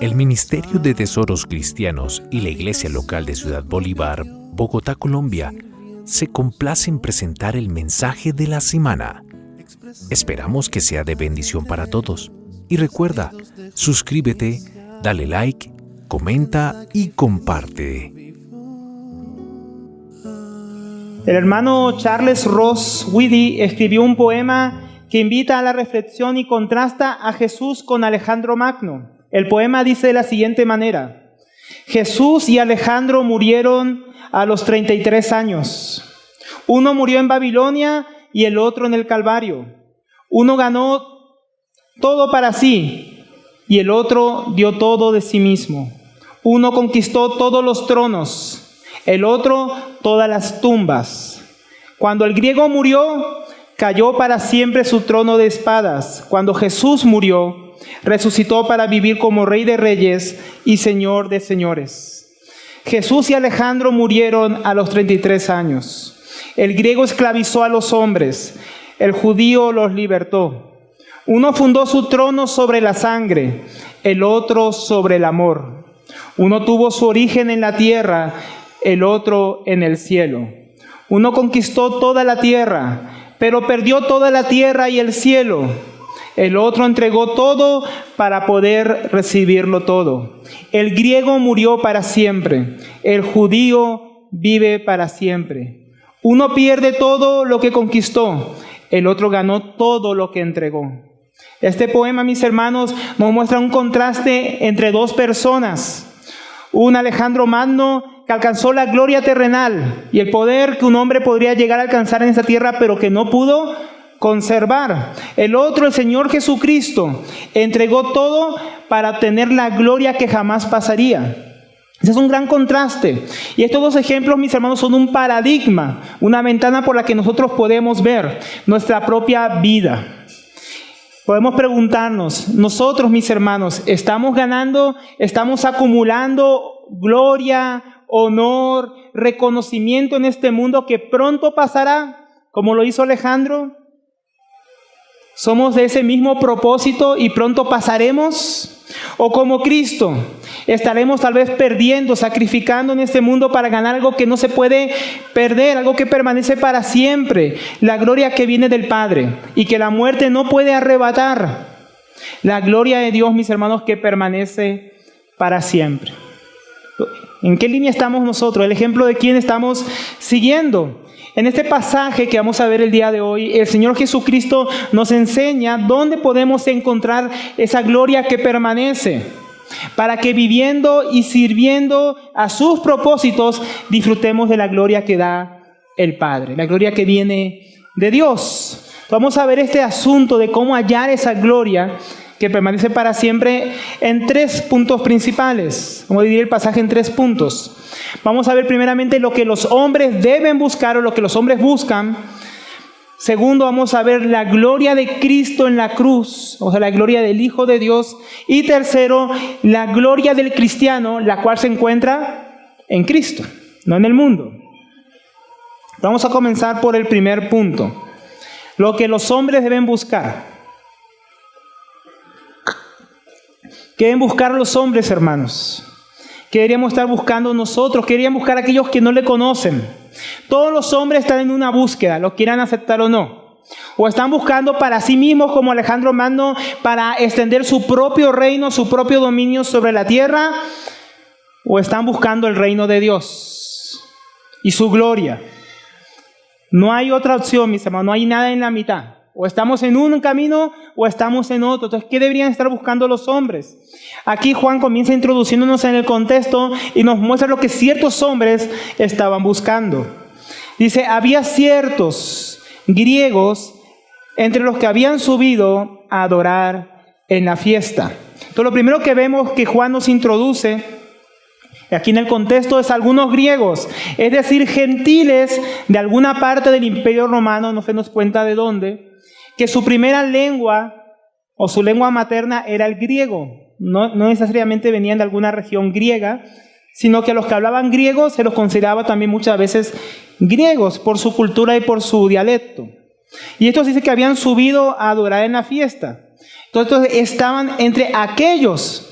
El Ministerio de Tesoros Cristianos y la Iglesia Local de Ciudad Bolívar, Bogotá, Colombia, se complace en presentar el mensaje de la semana. Esperamos que sea de bendición para todos. Y recuerda, suscríbete, dale like, comenta y comparte. El hermano Charles Ross Whitty escribió un poema que invita a la reflexión y contrasta a Jesús con Alejandro Magno. El poema dice de la siguiente manera: Jesús y Alejandro murieron a los 33 años. Uno murió en Babilonia y el otro en el Calvario. Uno ganó todo para sí y el otro dio todo de sí mismo. Uno conquistó todos los tronos, el otro todas las tumbas. Cuando el griego murió, cayó para siempre su trono de espadas. Cuando Jesús murió, resucitó para vivir como Rey de Reyes y Señor de Señores. Jesús y Alejandro murieron a los 33 años. El griego esclavizó a los hombres, el judío los libertó. Uno fundó su trono sobre la sangre, el otro sobre el amor. Uno tuvo su origen en la tierra, el otro en el cielo. Uno conquistó toda la tierra, pero perdió toda la tierra y el cielo. El otro entregó todo para poder recibirlo todo. El griego murió para siempre, el judío vive para siempre. Uno pierde todo lo que conquistó, el otro ganó todo lo que entregó. Este poema, mis hermanos, nos muestra un contraste entre dos personas. Un Alejandro Magno que alcanzó la gloria terrenal y el poder que un hombre podría llegar a alcanzar en esta tierra, pero que no pudo conservar. El otro, el Señor Jesucristo, entregó todo para obtener la gloria que jamás pasaría. Ese es un gran contraste. Y estos dos ejemplos, mis hermanos, son un paradigma, una ventana por la que nosotros podemos ver nuestra propia vida. Podemos preguntarnos, nosotros, mis hermanos, ¿estamos ganando, estamos acumulando gloria, honor, reconocimiento en este mundo que pronto pasará, como lo hizo Alejandro? ¿Somos de ese mismo propósito y pronto pasaremos? ¿O como Cristo, estaremos tal vez perdiendo, sacrificando en este mundo para ganar algo que no se puede perder, algo que permanece para siempre, la gloria que viene del Padre y que la muerte no puede arrebatar, la gloria de Dios, mis hermanos, que permanece para siempre? ¿En qué línea estamos nosotros? ¿El ejemplo de quién estamos siguiendo? En este pasaje que vamos a ver el día de hoy, el Señor Jesucristo nos enseña dónde podemos encontrar esa gloria que permanece, para que viviendo y sirviendo a sus propósitos disfrutemos de la gloria que da el Padre, la gloria que viene de Dios. Vamos a ver este asunto de cómo hallar esa gloria que permanece para siempre en 3 puntos principales. Vamos a dividir el pasaje en 3 puntos. Vamos a ver primeramente lo que los hombres deben buscar o lo que los hombres buscan. Segundo, vamos a ver la gloria de Cristo en la cruz, o sea, la gloria del Hijo de Dios. Y tercero, la gloria del cristiano, la cual se encuentra en Cristo, no en el mundo. Vamos a comenzar por el primer punto. Lo que los hombres deben buscar. ¿Qué deben buscar los hombres, hermanos? ¿Qué deberíamos estar buscando nosotros? ¿Qué deberían buscar aquellos que no le conocen? Todos los hombres están en una búsqueda, lo quieran aceptar o no. O están buscando para sí mismos, como Alejandro Magno, para extender su propio reino, su propio dominio sobre la tierra. O están buscando el reino de Dios y su gloria. No hay otra opción, mis hermanos, no hay nada en la mitad. O estamos en un camino o estamos en otro. Entonces, ¿qué deberían estar buscando los hombres? Aquí Juan comienza introduciéndonos en el contexto y nos muestra lo que ciertos hombres estaban buscando. Dice, había ciertos griegos entre los que habían subido a adorar en la fiesta. Entonces, lo primero que vemos que Juan nos introduce aquí en el contexto es algunos griegos, es decir, gentiles de alguna parte del Imperio Romano, no se nos cuenta de dónde, que su primera lengua o su lengua materna era el griego. No necesariamente venían de alguna región griega, sino que los que hablaban griego se los consideraba también muchas veces griegos por su cultura y por su dialecto. Y estos dice que habían subido a adorar en la fiesta. Entonces estaban entre aquellos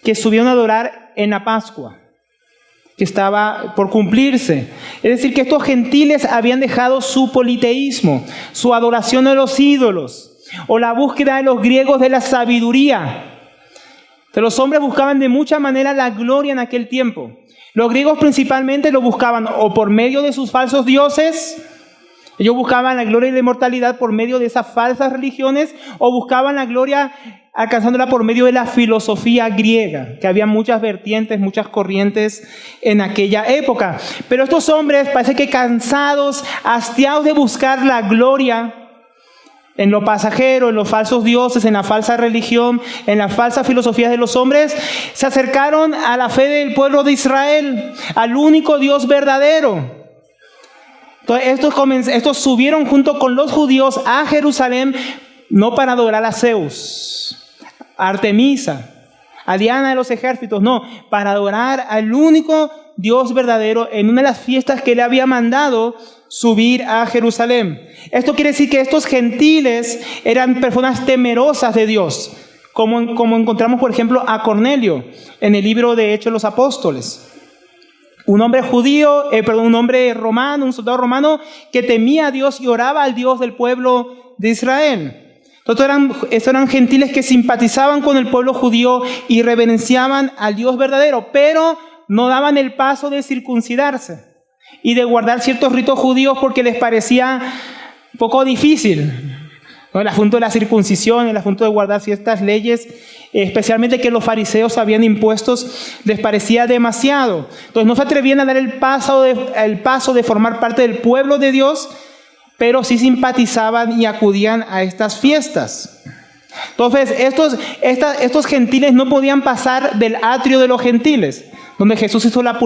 que subieron a adorar en la Pascua, que estaba por cumplirse. Es decir, que estos gentiles habían dejado su politeísmo, su adoración a los ídolos, o la búsqueda de los griegos de la sabiduría. Entonces, los hombres buscaban de muchas maneras la gloria en aquel tiempo. Los griegos principalmente lo buscaban o por medio de sus falsos dioses. Ellos buscaban la gloria y la inmortalidad por medio de esas falsas religiones, o buscaban la gloria alcanzándola por medio de la filosofía griega, que había muchas vertientes, muchas corrientes en aquella época. Pero estos hombres parece que cansados, hastiados de buscar la gloria en lo pasajero, en los falsos dioses, en la falsa religión, en las falsas filosofías de los hombres, se acercaron a la fe del pueblo de Israel, al único Dios verdadero. Entonces estos subieron junto con los judíos a Jerusalén, no para adorar a Zeus, a Artemisa, a Diana de los ejércitos, no, para adorar al único Dios verdadero en una de las fiestas que le había mandado subir a Jerusalén. Esto quiere decir que estos gentiles eran personas temerosas de Dios, como encontramos, por ejemplo, a Cornelio en el libro de Hechos de los Apóstoles. Un hombre judío, un hombre romano, un soldado romano que temía a Dios y oraba al Dios del pueblo de Israel. Estos eran gentiles que simpatizaban con el pueblo judío y reverenciaban al Dios verdadero, pero no daban el paso de circuncidarse y de guardar ciertos ritos judíos porque les parecía un poco difícil, ¿no? El asunto de la circuncisión, el asunto de guardar ciertas leyes, especialmente que los fariseos habían impuestos, les parecía demasiado. Entonces no se atrevían a dar el paso de formar parte del pueblo de Dios, pero sí simpatizaban y acudían a estas fiestas. Entonces estos gentiles no podían pasar del atrio de los gentiles, donde Jesús hizo la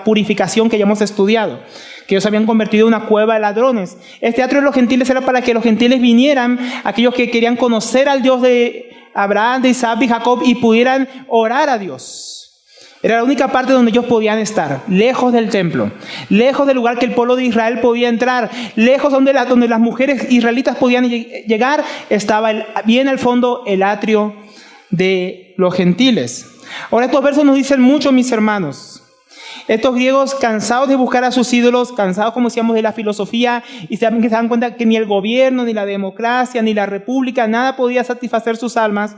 purificación que ya hemos estudiado, que ellos habían convertido en una cueva de ladrones. Este atrio de los gentiles era para que los gentiles vinieran, aquellos que querían conocer al Dios de Abraham, de Isaac y Jacob, y pudieran orar a Dios. Era la única parte donde ellos podían estar, lejos del templo, lejos del lugar que el pueblo de Israel podía entrar, lejos donde las mujeres israelitas podían llegar, estaba bien al fondo el atrio de los gentiles. Ahora estos versos nos dicen mucho, mis hermanos. Estos griegos, cansados de buscar a sus ídolos, cansados, como decíamos, de la filosofía, y se dan cuenta que ni el gobierno, ni la democracia, ni la república, nada podía satisfacer sus almas,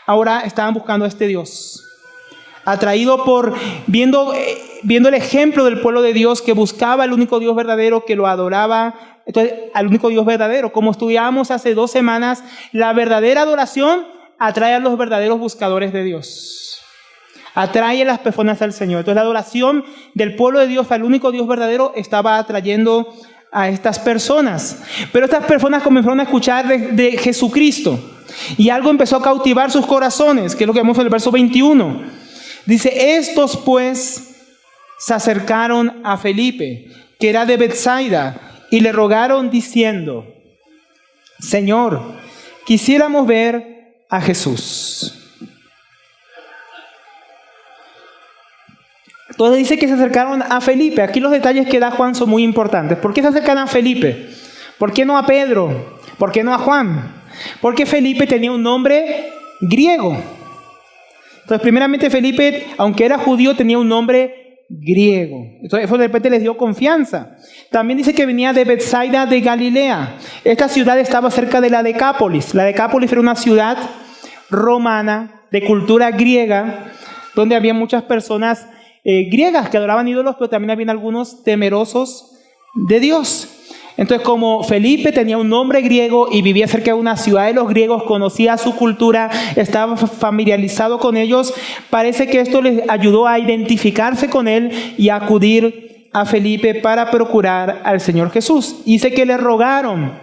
ahora estaban buscando a este Dios. Atraído por viendo el ejemplo del pueblo de Dios que buscaba al único Dios verdadero, que lo adoraba, entonces al único Dios verdadero. Como estudiábamos hace 2 semanas, la verdadera adoración atrae a los verdaderos buscadores de Dios. Atrae a las personas al Señor. Entonces la adoración del pueblo de Dios al único Dios verdadero estaba atrayendo a estas personas. Pero estas personas comenzaron a escuchar de Jesucristo, y algo empezó a cautivar sus corazones, que es lo que vemos en el verso 21. Dice: estos pues se acercaron a Felipe, que era de Betsaida, y le rogaron diciendo: Señor, quisiéramos ver a Jesús. Entonces dice que se acercaron a Felipe. Aquí los detalles que da Juan son muy importantes. ¿Por qué se acercan a Felipe? ¿Por qué no a Pedro? ¿Por qué no a Juan? Porque Felipe tenía un nombre griego. Entonces, primeramente Felipe, aunque era judío, tenía un nombre griego. Entonces, eso de repente les dio confianza. También dice que venía de Betsaida de Galilea. Esta ciudad estaba cerca de la Decápolis. La Decápolis era una ciudad romana de cultura griega, donde había muchas personas griegas que adoraban ídolos, pero también habían algunos temerosos de Dios. Entonces, como Felipe tenía un nombre griego y vivía cerca de una ciudad de los griegos, conocía su cultura, estaba familiarizado con ellos, parece que esto les ayudó a identificarse con él y a acudir a Felipe para procurar al Señor Jesús. Dice que le rogaron,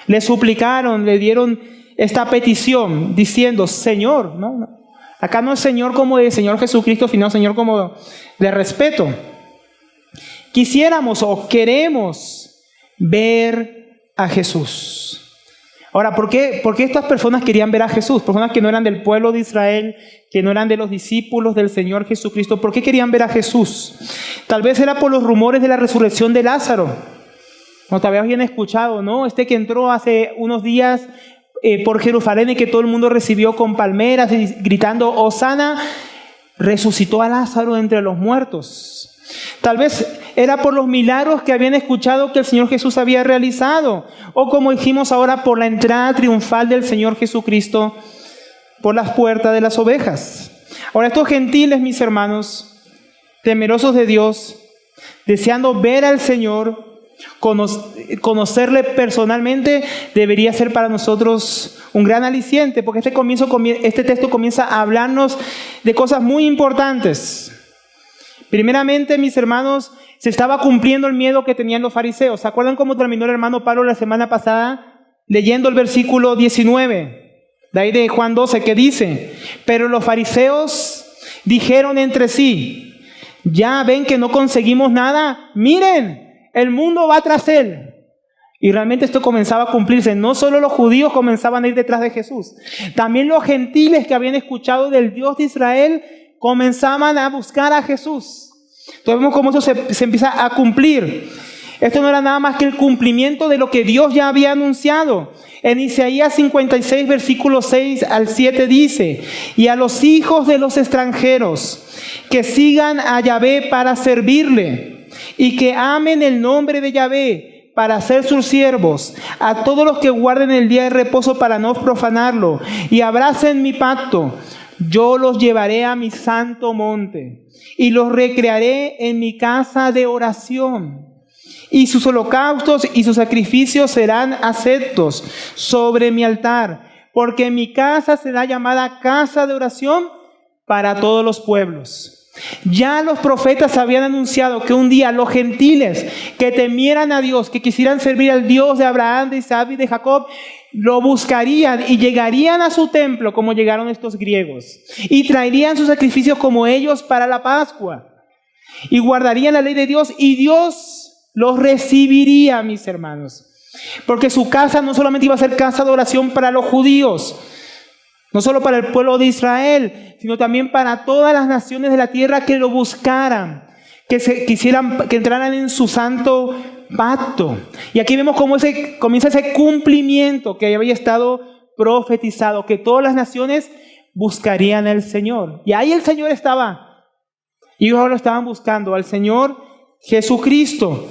le suplicaron, le dieron esta petición diciendo: Señor, ¿no? Acá no es Señor como de Señor Jesucristo, sino Señor como de respeto. Quisiéramos o queremos ver a Jesús. Ahora, ¿por qué estas personas querían ver a Jesús? Personas que no eran del pueblo de Israel, que no eran de los discípulos del Señor Jesucristo. ¿Por qué querían ver a Jesús? Tal vez era por los rumores de la resurrección de Lázaro. Como te habían escuchado, ¿no? Que entró hace unos días por Jerusalén y que todo el mundo recibió con palmeras y gritando Hosana, resucitó a Lázaro entre los muertos. Tal vez era por los milagros que habían escuchado que el Señor Jesús había realizado, o como dijimos ahora, por la entrada triunfal del Señor Jesucristo por las puertas de las ovejas. Ahora, estos gentiles, mis hermanos, temerosos de Dios, deseando ver al Señor, conocerle personalmente, debería ser para nosotros un gran aliciente, porque este texto comienza a hablarnos de cosas muy importantes. Primeramente, mis hermanos, se estaba cumpliendo el miedo que tenían los fariseos. ¿Se acuerdan cómo terminó el hermano Pablo la semana pasada? Leyendo el versículo 19, de ahí de Juan 12, que dice: pero los fariseos dijeron entre sí, ya ven que no conseguimos nada, miren, el mundo va tras él. Y realmente esto comenzaba a cumplirse. No solo los judíos comenzaban a ir detrás de Jesús, también los gentiles que habían escuchado del Dios de Israel comenzaban a buscar a Jesús. Entonces vemos cómo eso se empieza a cumplir. Esto no era nada más que el cumplimiento de lo que Dios ya había anunciado. En Isaías 56, versículos 6 al 7 dice: y a los hijos de los extranjeros que sigan a Yahvé para servirle y que amen el nombre de Yahvé para ser sus siervos, a todos los que guarden el día de reposo para no profanarlo y abracen mi pacto, yo los llevaré a mi santo monte y los recrearé en mi casa de oración. Y sus holocaustos y sus sacrificios serán aceptos sobre mi altar, porque mi casa será llamada casa de oración para todos los pueblos. Ya los profetas habían anunciado que un día los gentiles que temieran a Dios, que quisieran servir al Dios de Abraham, de Isaac y de Jacob, lo buscarían y llegarían a su templo como llegaron estos griegos, y traerían sus sacrificios como ellos para la Pascua, y guardarían la ley de Dios, y Dios los recibiría, mis hermanos, porque su casa no solamente iba a ser casa de oración para los judíos, no solo para el pueblo de Israel, sino también para todas las naciones de la tierra que lo buscaran, que entraran en su santo pacto. Y aquí vemos cómo comienza ese cumplimiento que había estado profetizado, que todas las naciones buscarían al Señor. Y ahí el Señor estaba. Y ellos ahora lo estaban buscando, al Señor Jesucristo.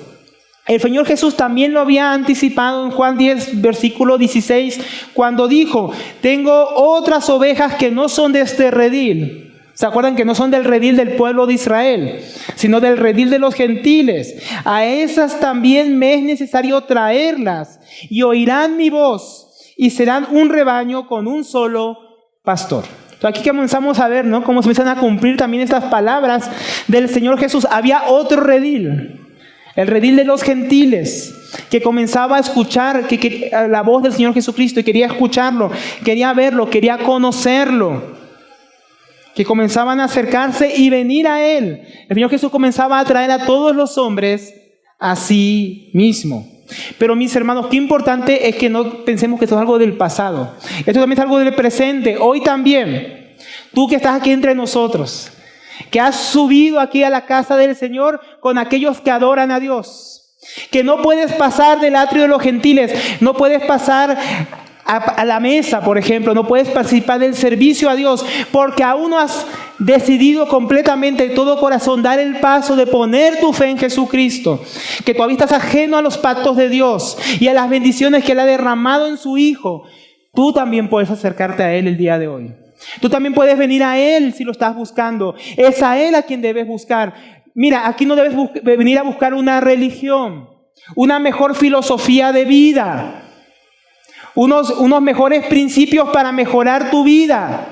El Señor Jesús también lo había anticipado en Juan 10, versículo 16, cuando dijo: tengo otras ovejas que no son de este redil. ¿Se acuerdan que no son del redil del pueblo de Israel, sino del redil de los gentiles? A esas también me es necesario traerlas, y oirán mi voz, y serán un rebaño con un solo pastor. Entonces aquí comenzamos a ver, ¿no?, cómo se empiezan a cumplir también estas palabras del Señor Jesús. Había otro redil, el redil de los gentiles, que comenzaba a escuchar la voz del Señor Jesucristo y quería escucharlo, quería verlo, quería conocerlo, que comenzaban a acercarse y venir a Él. El Señor Jesús comenzaba a atraer a todos los hombres a sí mismo. Pero mis hermanos, qué importante es que no pensemos que esto es algo del pasado. Esto también es algo del presente, hoy también. Tú que estás aquí entre nosotros, que has subido aquí a la casa del Señor con aquellos que adoran a Dios, que no puedes pasar del atrio de los gentiles, no puedes pasar a la mesa, por ejemplo, no puedes participar del servicio a Dios, porque aún no has decidido completamente de todo corazón dar el paso de poner tu fe en Jesucristo, que todavía estás ajeno a los pactos de Dios y a las bendiciones que Él ha derramado en su Hijo. Tú también puedes acercarte a Él el día de hoy. Tú también puedes venir a Él si lo estás buscando. Es a Él a quien debes buscar. Mira, aquí no debes venir a buscar una religión, una mejor filosofía de vida, unos mejores principios para mejorar tu vida,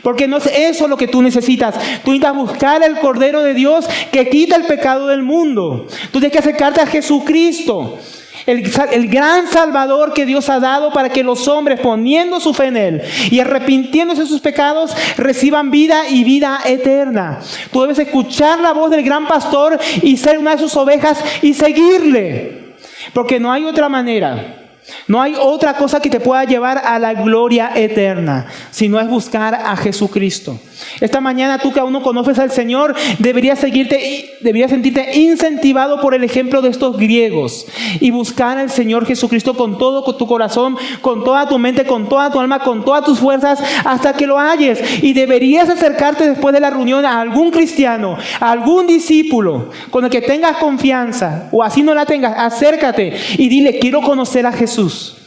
porque no es eso lo que tú necesitas. Tú necesitas buscar el Cordero de Dios que quita el pecado del mundo. Tú tienes que acercarte a Jesucristo, el gran Salvador que Dios ha dado para que los hombres, poniendo su fe en Él y arrepintiéndose de sus pecados, reciban vida y vida eterna. Tú debes escuchar la voz del gran pastor y ser una de sus ovejas y seguirle, porque no hay otra manera. No hay otra cosa que te pueda llevar a la gloria eterna, sino es buscar a Jesucristo. Esta mañana tú que aún no conoces al Señor, deberías sentirte incentivado por el ejemplo de estos griegos y buscar al Señor Jesucristo con todo tu corazón, con toda tu mente, con toda tu alma, con todas tus fuerzas, hasta que lo halles. Y deberías acercarte después de la reunión a algún cristiano, a algún discípulo con el que tengas confianza, o así no la tengas, acércate y dile: quiero conocer a Jesús.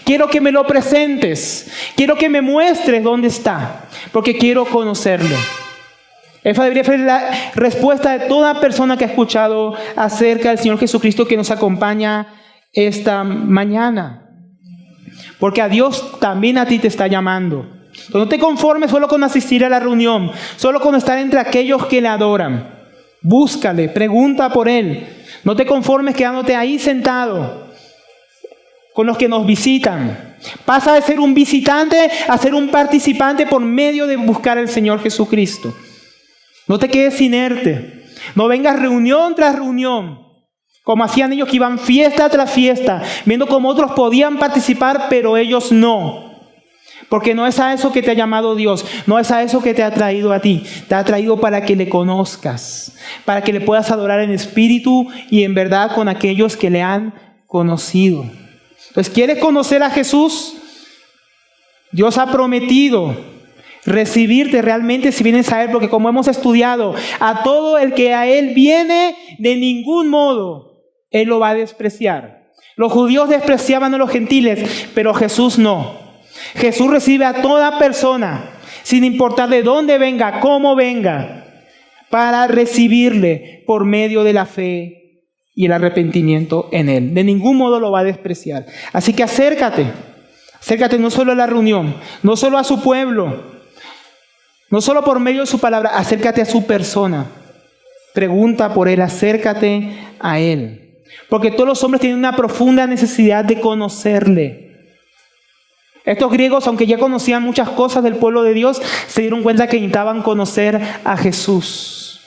Quiero que me lo presentes. Quiero que me muestres dónde está, porque quiero conocerlo. Esa debería ser la respuesta de toda persona que ha escuchado acerca del Señor Jesucristo que nos acompaña esta mañana. Porque a Dios también a ti te está llamando. Entonces, no te conformes solo con asistir a la reunión, solo con estar entre aquellos que le adoran. Búscale, pregunta por Él. No te conformes quedándote ahí sentado con los que nos visitan. Pasa de ser un visitante a ser un participante por medio de buscar al Señor Jesucristo. No te quedes inerte. No vengas reunión tras reunión, como hacían ellos que iban fiesta tras fiesta, viendo cómo otros podían participar, pero ellos no. Porque no es a eso que te ha llamado Dios, no es a eso que te ha traído a ti. Te ha traído para que le conozcas, para que le puedas adorar en espíritu y en verdad con aquellos que le han conocido. Entonces, ¿quieres conocer a Jesús? Dios ha prometido recibirte realmente si vienes a Él, porque como hemos estudiado, a todo el que a Él viene, de ningún modo Él lo va a despreciar. Los judíos despreciaban a los gentiles, pero Jesús no. Jesús recibe a toda persona, sin importar de dónde venga, cómo venga, para recibirle por medio de la fe y el arrepentimiento en Él. De ningún modo lo va a despreciar. Así que acércate no solo a la reunión, no solo a su pueblo, no solo por medio de su palabra, acércate a su persona. Pregunta por Él, acércate a Él. Porque todos los hombres tienen una profunda necesidad de conocerle. Estos griegos, aunque ya conocían muchas cosas del pueblo de Dios, se dieron cuenta que necesitaban conocer a Jesús.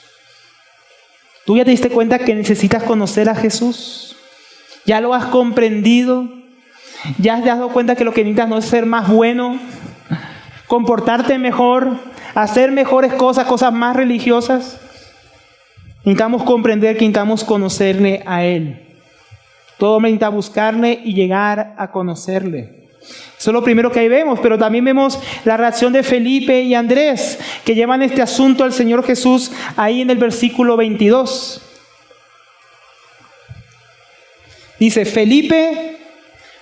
¿Tú ya te diste cuenta que necesitas conocer a Jesús? ¿Ya lo has comprendido? ¿Ya te has dado cuenta que lo que necesitas no es ser más bueno, comportarte mejor, hacer mejores cosas más religiosas? Necesitamos comprender que necesitamos conocerle a Él. Todo hombre necesita buscarle y llegar a conocerle. Eso es lo primero que ahí vemos, pero también vemos la reacción de Felipe y Andrés, que llevan este asunto al Señor Jesús ahí en el versículo 22. Dice: Felipe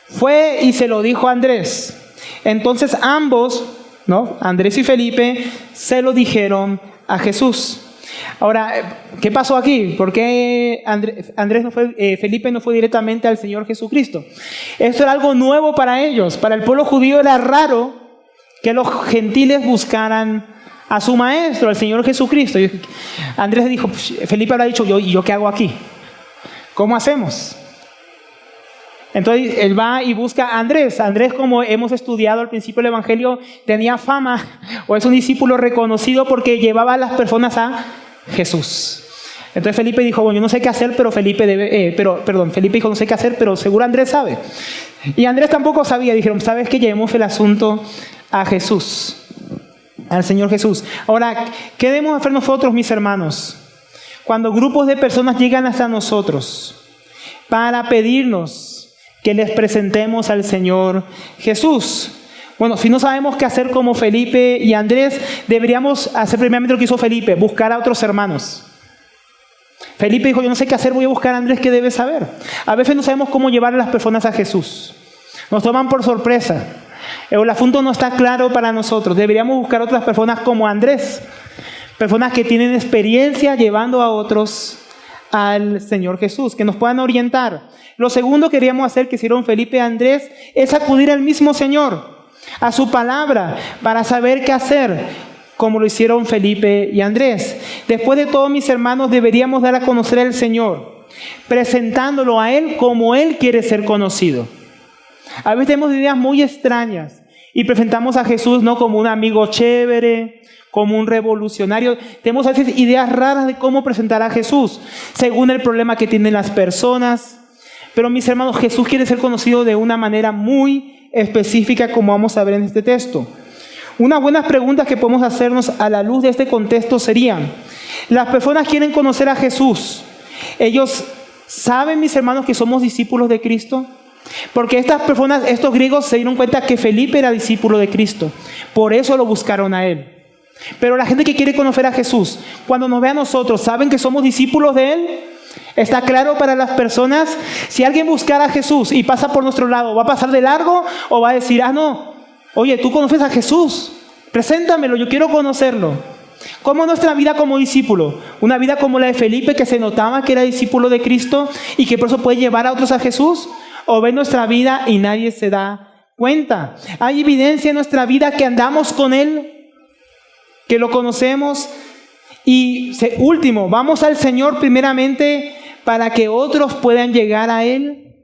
fue y se lo dijo a Andrés. Entonces ambos, ¿no? Andrés y Felipe, se lo dijeron a Jesús. Ahora, ¿qué pasó aquí? ¿Por qué Felipe no fue directamente al Señor Jesucristo? Esto era algo nuevo para ellos. Para el pueblo judío era raro que los gentiles buscaran a su maestro, al Señor Jesucristo. Y Andrés dijo, Felipe habrá dicho, ¿y yo qué hago aquí? ¿Cómo hacemos? Entonces él va y busca a Andrés. Andrés, como hemos estudiado al principio del Evangelio, tenía fama, o es un discípulo reconocido porque llevaba a las personas a Jesús. Entonces Felipe dijo, bueno, yo no sé qué hacer, pero Felipe dijo, no sé qué hacer, pero seguro Andrés sabe. Y Andrés tampoco sabía. Dijeron, ¿sabes qué? Llevemos el asunto a Jesús, al Señor Jesús. Ahora, ¿qué debemos hacer nosotros, mis hermanos, cuando grupos de personas llegan hasta nosotros para pedirnos que les presentemos al Señor Jesús? Bueno, si no sabemos qué hacer como Felipe y Andrés, deberíamos hacer primeramente lo que hizo Felipe, buscar a otros hermanos. Felipe dijo, yo no sé qué hacer, voy a buscar a Andrés, ¿qué debe saber? A veces no sabemos cómo llevar a las personas a Jesús. Nos toman por sorpresa. El asunto no está claro para nosotros. Deberíamos buscar otras personas como Andrés. Personas que tienen experiencia llevando a otros al Señor Jesús, que nos puedan orientar. Lo segundo que queríamos hacer, que hicieron Felipe y Andrés, es acudir al mismo Señor, a su palabra, para saber qué hacer, como lo hicieron Felipe y Andrés. Después de todo, mis hermanos, deberíamos dar a conocer al Señor, presentándolo a Él como Él quiere ser conocido. A veces tenemos ideas muy extrañas y presentamos a Jesús no como un amigo chévere, como un revolucionario. Tenemos a veces ideas raras de cómo presentar a Jesús, según el problema que tienen las personas. Pero mis hermanos, Jesús quiere ser conocido de una manera muy específica, como vamos a ver en este texto. Unas buenas preguntas que podemos hacernos a la luz de este contexto serían: las personas quieren conocer a Jesús. ¿Ellos saben, mis hermanos, que somos discípulos de Cristo? Porque estas personas, estos griegos, se dieron cuenta que Felipe era discípulo de Cristo. Por eso lo buscaron a él. Pero la gente que quiere conocer a Jesús, cuando nos ve a nosotros, ¿saben que somos discípulos de él? ¿Está claro para las personas? Si alguien buscara a Jesús y pasa por nuestro lado, ¿va a pasar de largo o va a decir, no, oye, tú conoces a Jesús? Preséntamelo, yo quiero conocerlo. ¿Cómo nuestra vida como discípulo? Una vida como la de Felipe, que se notaba que era discípulo de Cristo y que por eso puede llevar a otros a Jesús. ¿O ve nuestra vida y nadie se da cuenta? ¿Hay evidencia en nuestra vida que andamos con Él? ¿Que lo conocemos? Y último, ¿vamos al Señor primeramente para que otros puedan llegar a Él?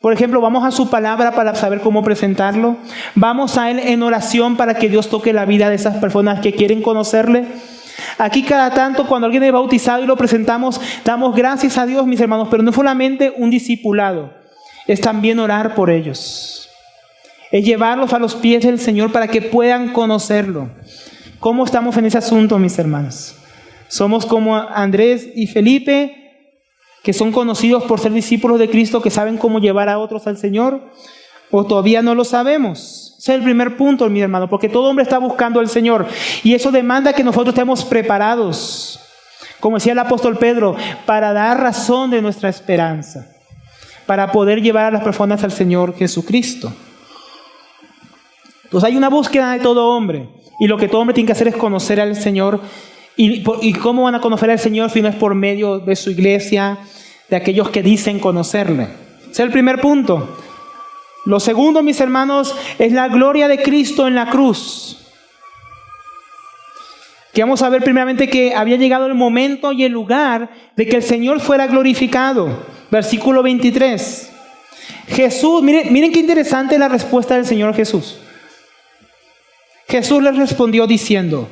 Por ejemplo, ¿vamos a su palabra para saber cómo presentarlo? ¿Vamos a Él en oración para que Dios toque la vida de esas personas que quieren conocerle? Aquí cada tanto, cuando alguien es bautizado y lo presentamos, damos gracias a Dios, mis hermanos, pero no solamente un discipulado, es también orar por ellos. Es llevarlos a los pies del Señor para que puedan conocerlo. ¿Cómo estamos en ese asunto, mis hermanos? ¿Somos como Andrés y Felipe, que son conocidos por ser discípulos de Cristo, que saben cómo llevar a otros al Señor? ¿O todavía no lo sabemos? Ese es el primer punto, mi hermano, porque todo hombre está buscando al Señor. Y eso demanda que nosotros estemos preparados, como decía el apóstol Pedro, para dar razón de nuestra esperanza, para poder llevar a las personas al Señor Jesucristo. Entonces hay una búsqueda de todo hombre, y lo que todo hombre tiene que hacer es conocer al Señor. ¿Y cómo van a conocer al Señor si no es por medio de su iglesia, de aquellos que dicen conocerle? Ese es el primer punto. Lo segundo, mis hermanos, es la gloria de Cristo en la cruz. Que vamos a ver primeramente que había llegado el momento y el lugar de que el Señor fuera glorificado. Versículo 23. Jesús, miren qué interesante la respuesta del Señor Jesús. Jesús les respondió diciendo: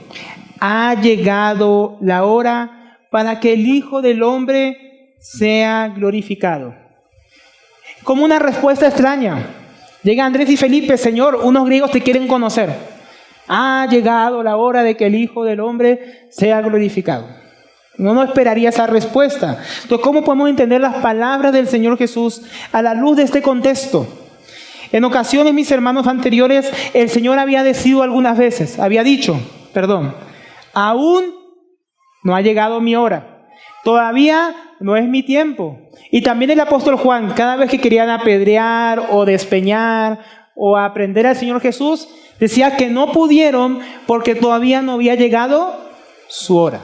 ha llegado la hora para que el Hijo del Hombre sea glorificado. Como una respuesta extraña. Llega Andrés y Felipe: Señor, unos griegos te quieren conocer. Ha llegado la hora de que el Hijo del Hombre sea glorificado. No esperaría esa respuesta. Entonces, ¿cómo podemos entender las palabras del Señor Jesús a la luz de este contexto? En ocasiones, mis hermanos anteriores, el Señor había dicho, aún no ha llegado mi hora. Todavía no es mi tiempo. Y también el apóstol Juan, cada vez que querían apedrear o despeñar o aprender al Señor Jesús, decía que no pudieron porque todavía no había llegado su hora.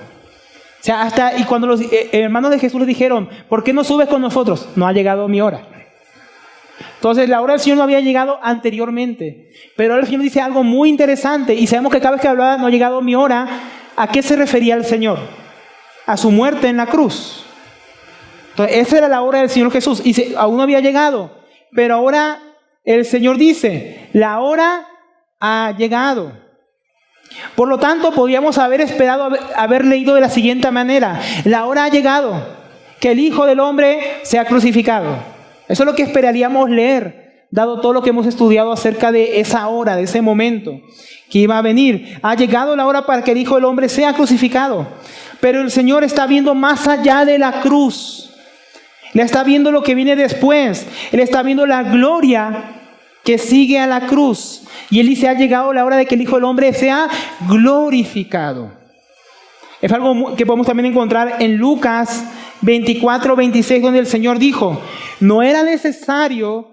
O sea, y cuando los hermanos de Jesús les dijeron: ¿por qué no subes con nosotros? No ha llegado mi hora. Entonces la hora del Señor no había llegado anteriormente. Pero ahora el Señor dice algo muy interesante, y sabemos que cada vez que hablaba no ha llegado mi hora, ¿a qué se refería el Señor? A su muerte en la cruz. Entonces esa era la hora del Señor Jesús, y aún no había llegado. Pero ahora el Señor dice: la hora ha llegado. Por lo tanto, podríamos haber esperado haber leído de la siguiente manera: la hora ha llegado, que el Hijo del Hombre sea crucificado. Eso es lo que esperaríamos leer, dado todo lo que hemos estudiado acerca de esa hora, de ese momento que iba a venir. Ha llegado la hora para que el Hijo del Hombre sea crucificado. Pero el Señor está viendo más allá de la cruz. Él está viendo lo que viene después. Él está viendo la gloria que sigue a la cruz. Y Él dice: ha llegado la hora de que el Hijo del Hombre sea glorificado. Es algo que podemos también encontrar en Lucas 24:26, donde el Señor dijo: no era necesario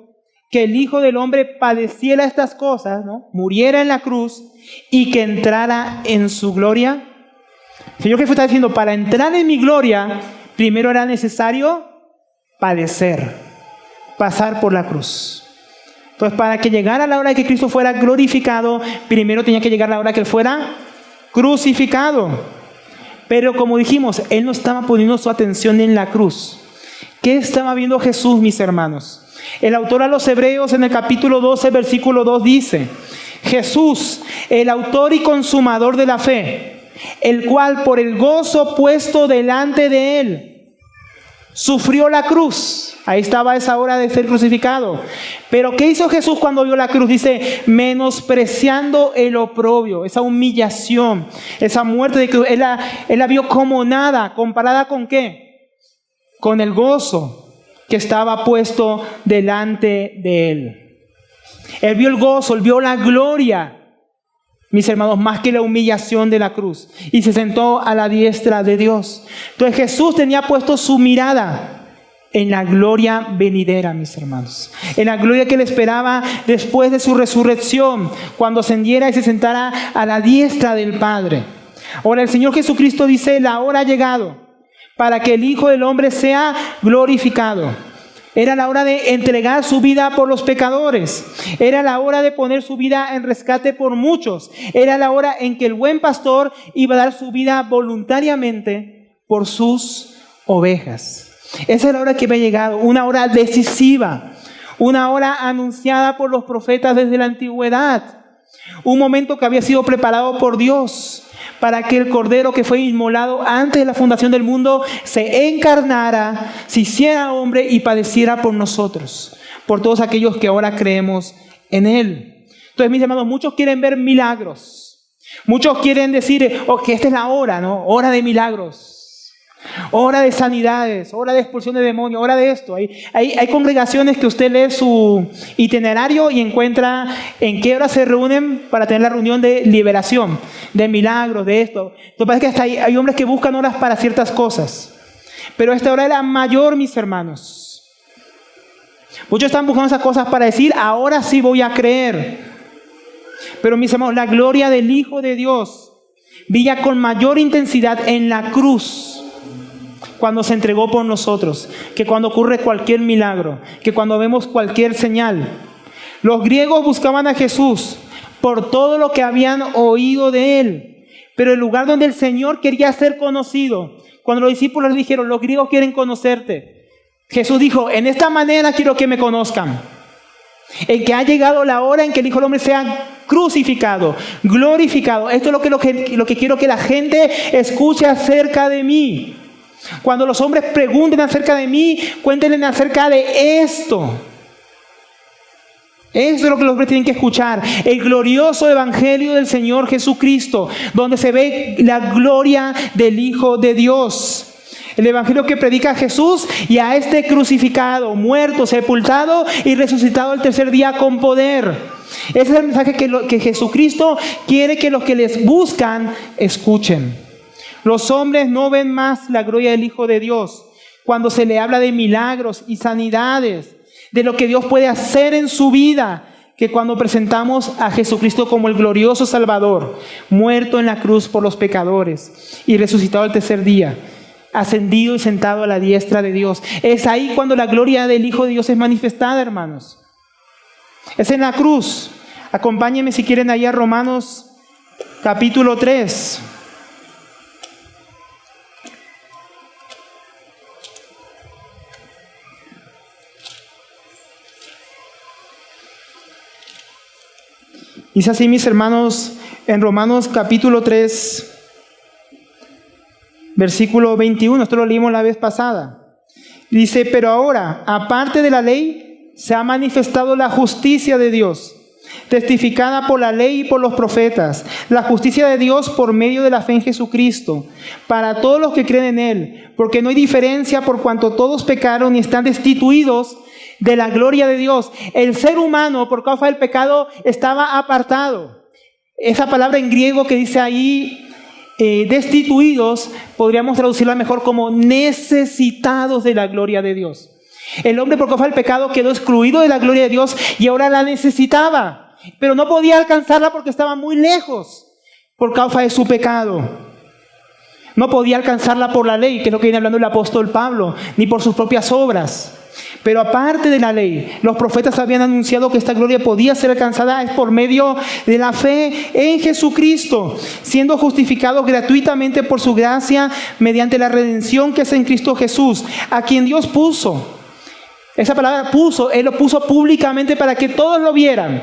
que el Hijo del Hombre padeciera estas cosas, ¿no?, muriera en la cruz y que entrara en su gloria. El Señor Jesús está diciendo: para entrar en mi gloria, primero era necesario padecer, pasar por la cruz. Entonces, para que llegara la hora de que Cristo fuera glorificado, primero tenía que llegar la hora que Él fuera crucificado. Pero como dijimos, Él no estaba poniendo su atención en la cruz. ¿Qué estaba viendo Jesús, mis hermanos? El autor a los Hebreos, en el capítulo 12, versículo 2, dice: Jesús, el autor y consumador de la fe, el cual por el gozo puesto delante de Él sufrió la cruz. Ahí estaba esa hora de ser crucificado. Pero ¿qué hizo Jesús cuando vio la cruz? Dice, menospreciando el oprobio, esa humillación, esa muerte de cruz. Él la vio como nada, comparada ¿con qué? Con el gozo que estaba puesto delante de él. Él vio el gozo, él vio la gloria, mis hermanos, más que la humillación de la cruz. Y se sentó a la diestra de Dios. Entonces Jesús tenía puesto su mirada en la gloria venidera, mis hermanos. En la gloria que le esperaba después de su resurrección, cuando ascendiera y se sentara a la diestra del Padre. Ahora el Señor Jesucristo dice, la hora ha llegado para que el Hijo del Hombre sea glorificado. Era la hora de entregar su vida por los pecadores. Era la hora de poner su vida en rescate por muchos. Era la hora en que el buen pastor iba a dar su vida voluntariamente por sus ovejas. Esa es la hora que había llegado, una hora decisiva, una hora anunciada por los profetas desde la antigüedad, un momento que había sido preparado por Dios para que el Cordero que fue inmolado antes de la fundación del mundo se encarnara, se hiciera hombre y padeciera por nosotros, por todos aquellos que ahora creemos en Él. Entonces, mis hermanos, muchos quieren ver milagros, muchos quieren decir, que esta es la hora, ¿no? Hora de milagros. Hora de sanidades, hora de expulsión de demonios, hora de esto. Hay congregaciones que usted lee su itinerario y encuentra en qué hora se reúnen para tener la reunión de liberación, de milagros, de esto. Entonces parece que hasta hay hombres que buscan horas para ciertas cosas. Pero esta hora es la mayor, mis hermanos. Muchos están buscando esas cosas para decir, ahora sí voy a creer. Pero mis hermanos, la gloria del Hijo de Dios brilla con mayor intensidad en la cruz, cuando se entregó por nosotros, que cuando ocurre cualquier milagro, que cuando vemos cualquier señal. Los griegos buscaban a Jesús por todo lo que habían oído de Él, pero el lugar donde el Señor quería ser conocido, cuando los discípulos dijeron, los griegos quieren conocerte, Jesús dijo, en esta manera quiero que me conozcan, en que ha llegado la hora en que el Hijo del Hombre sea crucificado, glorificado. Esto es lo que quiero que la gente escuche acerca de mí. Cuando los hombres pregunten acerca de mí, cuéntenle acerca de esto. Eso es lo que los hombres tienen que escuchar. El glorioso evangelio del Señor Jesucristo, donde se ve la gloria del Hijo de Dios. El evangelio que predica Jesús y a este crucificado, muerto, sepultado y resucitado el tercer día con poder. Ese es el mensaje que Jesucristo quiere que los que les buscan escuchen. Los hombres no ven más la gloria del Hijo de Dios cuando se le habla de milagros y sanidades, de lo que Dios puede hacer en su vida, que cuando presentamos a Jesucristo como el glorioso Salvador, muerto en la cruz por los pecadores y resucitado al tercer día, ascendido y sentado a la diestra de Dios. Es ahí cuando la gloria del Hijo de Dios es manifestada, hermanos. Es en la cruz. Acompáñenme si quieren ahí a Romanos capítulo 3. Dice así, mis hermanos, en Romanos capítulo 3, versículo 21, esto lo leímos la vez pasada. Dice, pero ahora, aparte de la ley, se ha manifestado la justicia de Dios, testificada por la ley y por los profetas, la justicia de Dios por medio de la fe en Jesucristo, para todos los que creen en Él, porque no hay diferencia por cuanto todos pecaron y están destituidos de la gloria de Dios. El ser humano, por causa del pecado, estaba apartado. Esa palabra en griego que dice ahí, destituidos, podríamos traducirla mejor como necesitados de la gloria de Dios. El hombre, por causa del pecado, quedó excluido de la gloria de Dios y ahora la necesitaba, pero no podía alcanzarla porque estaba muy lejos por causa de su pecado. No podía alcanzarla por la ley, que es lo que viene hablando el apóstol Pablo, ni por sus propias obras. Pero aparte de la ley, los profetas habían anunciado que esta gloria podía ser alcanzada es por medio de la fe en Jesucristo, siendo justificados gratuitamente por su gracia mediante la redención que es en Cristo Jesús, a quien Dios puso. Esa palabra puso, Él lo puso públicamente para que todos lo vieran.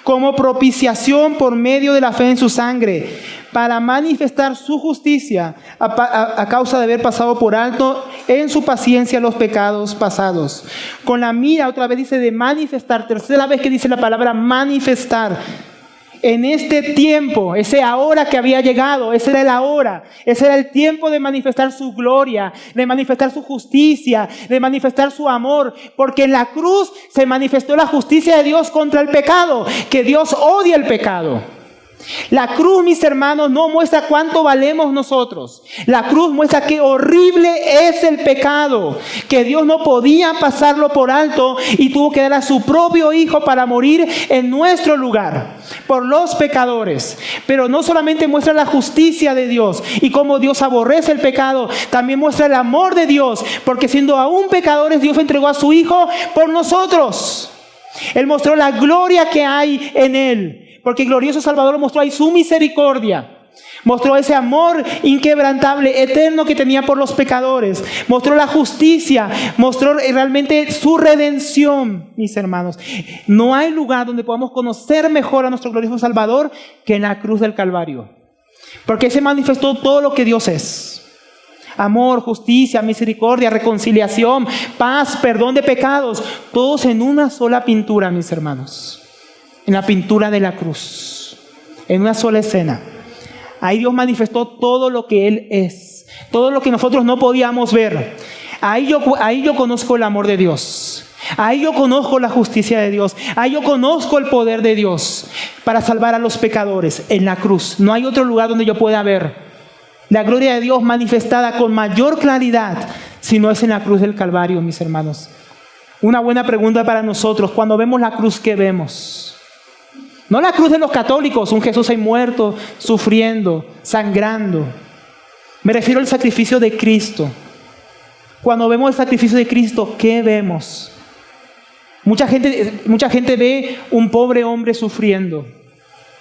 como propiciación por medio de la fe en su sangre, para manifestar su justicia a causa de haber pasado por alto en su paciencia los pecados pasados. Con la mira, otra vez dice de manifestar, tercera vez que dice la palabra manifestar. En este tiempo, ese ahora que había llegado, ese era el ahora, ese era el tiempo de manifestar su gloria, de manifestar su justicia, de manifestar su amor, porque en la cruz se manifestó la justicia de Dios contra el pecado, que Dios odia el pecado. La cruz, mis hermanos, no muestra cuánto valemos nosotros. La cruz muestra qué horrible es el pecado, que Dios no podía pasarlo por alto y tuvo que dar a su propio Hijo para morir en nuestro lugar, por los pecadores. Pero no solamente muestra la justicia de Dios y cómo Dios aborrece el pecado, también muestra el amor de Dios, porque siendo aún pecadores, Dios entregó a su Hijo por nosotros. Él mostró la gloria que hay en Él. Porque el glorioso Salvador mostró ahí su misericordia. Mostró ese amor inquebrantable, eterno que tenía por los pecadores. Mostró la justicia. Mostró realmente su redención, mis hermanos. No hay lugar donde podamos conocer mejor a nuestro glorioso Salvador que en la cruz del Calvario. Porque se manifestó todo lo que Dios es. Amor, justicia, misericordia, reconciliación, paz, perdón de pecados. Todos en una sola pintura, mis hermanos. En la pintura de la cruz, en una sola escena. Ahí Dios manifestó todo lo que Él es, todo lo que nosotros no podíamos ver. Ahí yo conozco el amor de Dios. Ahí yo conozco la justicia de Dios. Ahí yo conozco el poder de Dios para salvar a los pecadores, en la cruz. No hay otro lugar donde yo pueda ver la gloria de Dios manifestada con mayor claridad, si no es en la cruz del Calvario, mis hermanos. Una buena pregunta para nosotros: cuando vemos la cruz, ¿qué vemos? No la cruz de los católicos, un Jesús ahí muerto, sufriendo, sangrando. Me refiero al sacrificio de Cristo. Cuando vemos el sacrificio de Cristo, ¿qué vemos? Mucha gente ve un pobre hombre sufriendo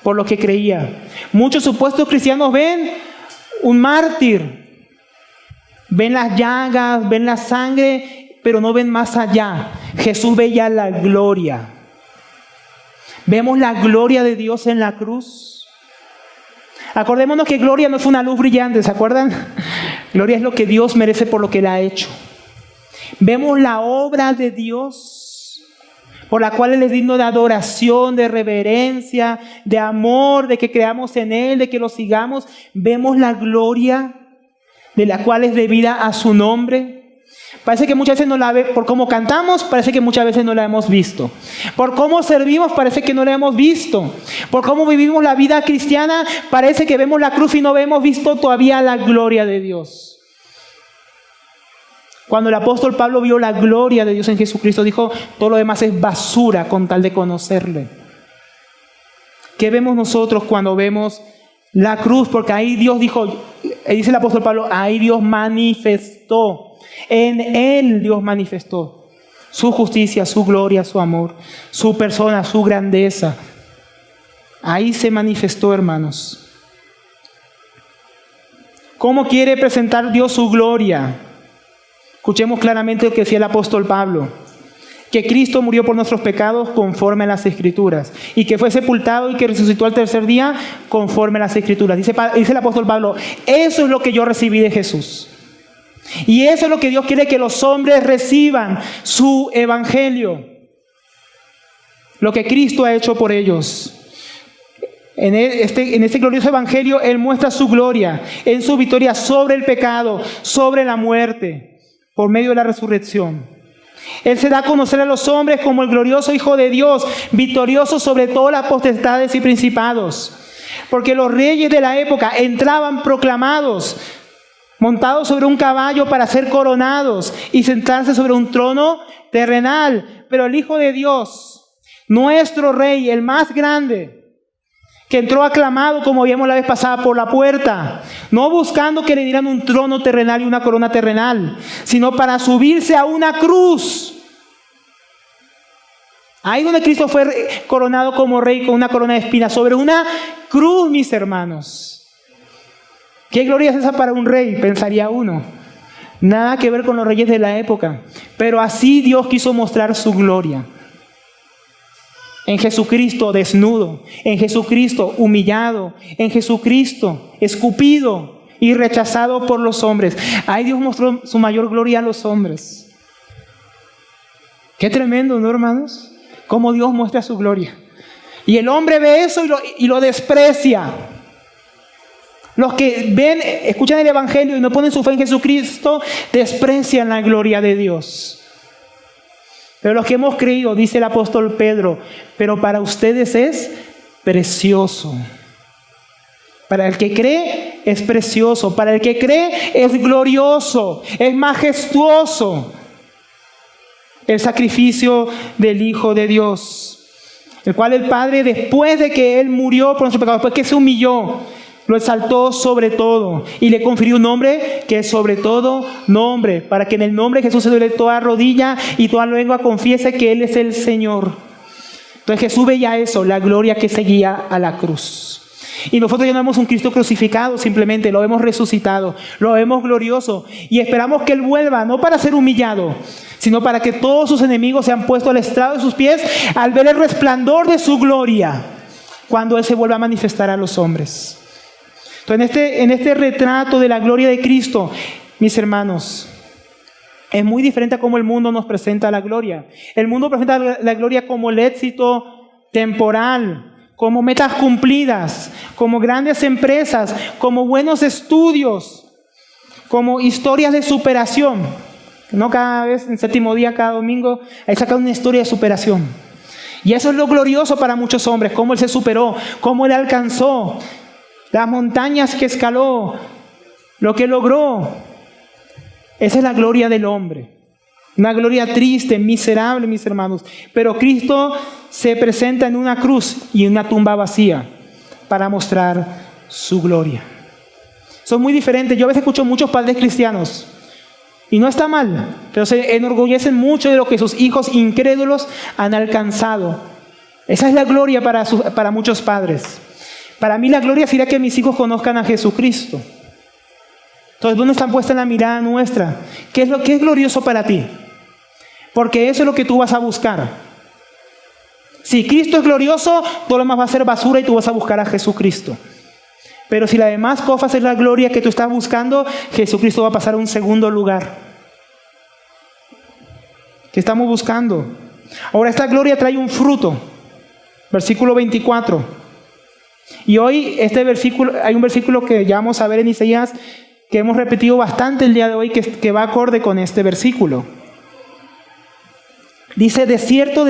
por lo que creía. Muchos supuestos cristianos ven un mártir. Ven las llagas, ven la sangre, pero no ven más allá. Jesús ve ya la gloria. Vemos la gloria de Dios en la cruz. Acordémonos que gloria no fue una luz brillante, ¿se acuerdan? Gloria es lo que Dios merece por lo que Él ha hecho. Vemos la obra de Dios, por la cual Él es digno de adoración, de reverencia, de amor, de que creamos en Él, de que lo sigamos. Vemos la gloria de la cual es debida a su nombre. Parece que muchas veces no la ve, por cómo cantamos, parece que muchas veces no la hemos visto. Por cómo servimos, parece que no la hemos visto. Por cómo vivimos la vida cristiana, parece que vemos la cruz y no hemos visto todavía la gloria de Dios. Cuando el apóstol Pablo vio la gloria de Dios en Jesucristo, dijo: todo lo demás es basura con tal de conocerle. ¿Qué vemos nosotros cuando vemos la cruz? Porque ahí Dios dijo, dice el apóstol Pablo, ahí Dios manifestó. En Él Dios manifestó su justicia, su gloria, su amor, su persona, su grandeza. Ahí se manifestó, hermanos. ¿Cómo quiere presentar Dios su gloria? Escuchemos claramente lo que decía el apóstol Pablo: que Cristo murió por nuestros pecados conforme a las Escrituras, y que fue sepultado y que resucitó al tercer día conforme a las Escrituras. Dice el apóstol Pablo: eso es lo que yo recibí de Jesús. Y eso es lo que Dios quiere que los hombres reciban, su evangelio. Lo que Cristo ha hecho por ellos. En este glorioso evangelio Él muestra su gloria en su victoria sobre el pecado, sobre la muerte, por medio de la resurrección. Él se da a conocer a los hombres como el glorioso Hijo de Dios, victorioso sobre todas las potestades y principados. Porque los reyes de la época entraban proclamados, montados sobre un caballo para ser coronados y sentarse sobre un trono terrenal. Pero el Hijo de Dios, nuestro Rey, el más grande, que entró aclamado, como vimos la vez pasada, por la puerta, no buscando que le dieran un trono terrenal y una corona terrenal, sino para subirse a una cruz. Ahí donde Cristo fue coronado como Rey con una corona de espinas, sobre una cruz, mis hermanos. ¿Qué gloria es esa para un rey? Pensaría uno. Nada que ver con los reyes de la época. Pero así Dios quiso mostrar su gloria. En Jesucristo desnudo, en Jesucristo humillado, en Jesucristo escupido y rechazado por los hombres. Ahí Dios mostró su mayor gloria a los hombres. Qué tremendo, ¿no, hermanos? Cómo Dios muestra su gloria. Y el hombre ve eso y lo desprecia. Los que ven, escuchan el Evangelio y no ponen su fe en Jesucristo, desprecian la gloria de Dios. Pero los que hemos creído, dice el apóstol Pedro, pero para ustedes es precioso. Para el que cree es precioso. Para el que cree es glorioso, es majestuoso el sacrificio del Hijo de Dios, el cual el Padre, después de que Él murió por nuestros pecados, después que se humilló, lo exaltó sobre todo y le confirió un nombre que es sobre todo nombre, para que en el nombre de Jesús se doble toda rodilla y toda lengua confiese que Él es el Señor. Entonces Jesús veía eso, la gloria que seguía a la cruz. Y nosotros ya no vemos un Cristo crucificado, simplemente lo vemos resucitado, lo vemos glorioso y esperamos que Él vuelva, no para ser humillado, sino para que todos sus enemigos sean puestos al estrado de sus pies al ver el resplandor de su gloria, cuando Él se vuelva a manifestar a los hombres. Entonces, en este retrato de la gloria de Cristo, mis hermanos, es muy diferente a cómo el mundo nos presenta la gloria. El mundo presenta la gloria como el éxito temporal, como metas cumplidas, como grandes empresas, como buenos estudios, como historias de superación. No cada vez, en séptimo día, cada domingo, hay sacado una historia de superación. Y eso es lo glorioso para muchos hombres, cómo Él se superó, cómo Él alcanzó las montañas que escaló, lo que logró. Esa es la gloria del hombre. Una gloria triste, miserable, mis hermanos. Pero Cristo se presenta en una cruz y en una tumba vacía para mostrar su gloria. Son muy diferentes. Yo a veces escucho muchos padres cristianos, y no está mal, pero se enorgullecen mucho de lo que sus hijos incrédulos han alcanzado. Esa es la gloria para muchos padres. Para mí la gloria sería que mis hijos conozcan a Jesucristo. Entonces, ¿dónde está puesta la mirada nuestra? ¿Qué es glorioso para ti? Porque eso es lo que tú vas a buscar. Si Cristo es glorioso, todo lo demás va a ser basura y tú vas a buscar a Jesucristo. Pero si la demás cosas es la gloria que tú estás buscando, Jesucristo va a pasar a un segundo lugar. ¿Qué estamos buscando? Ahora, esta gloria trae un fruto. Versículo 24. Y hoy hay un versículo que ya vamos a ver en Isaías, que hemos repetido bastante el día de hoy, que va acorde con este versículo. Dice: de cierto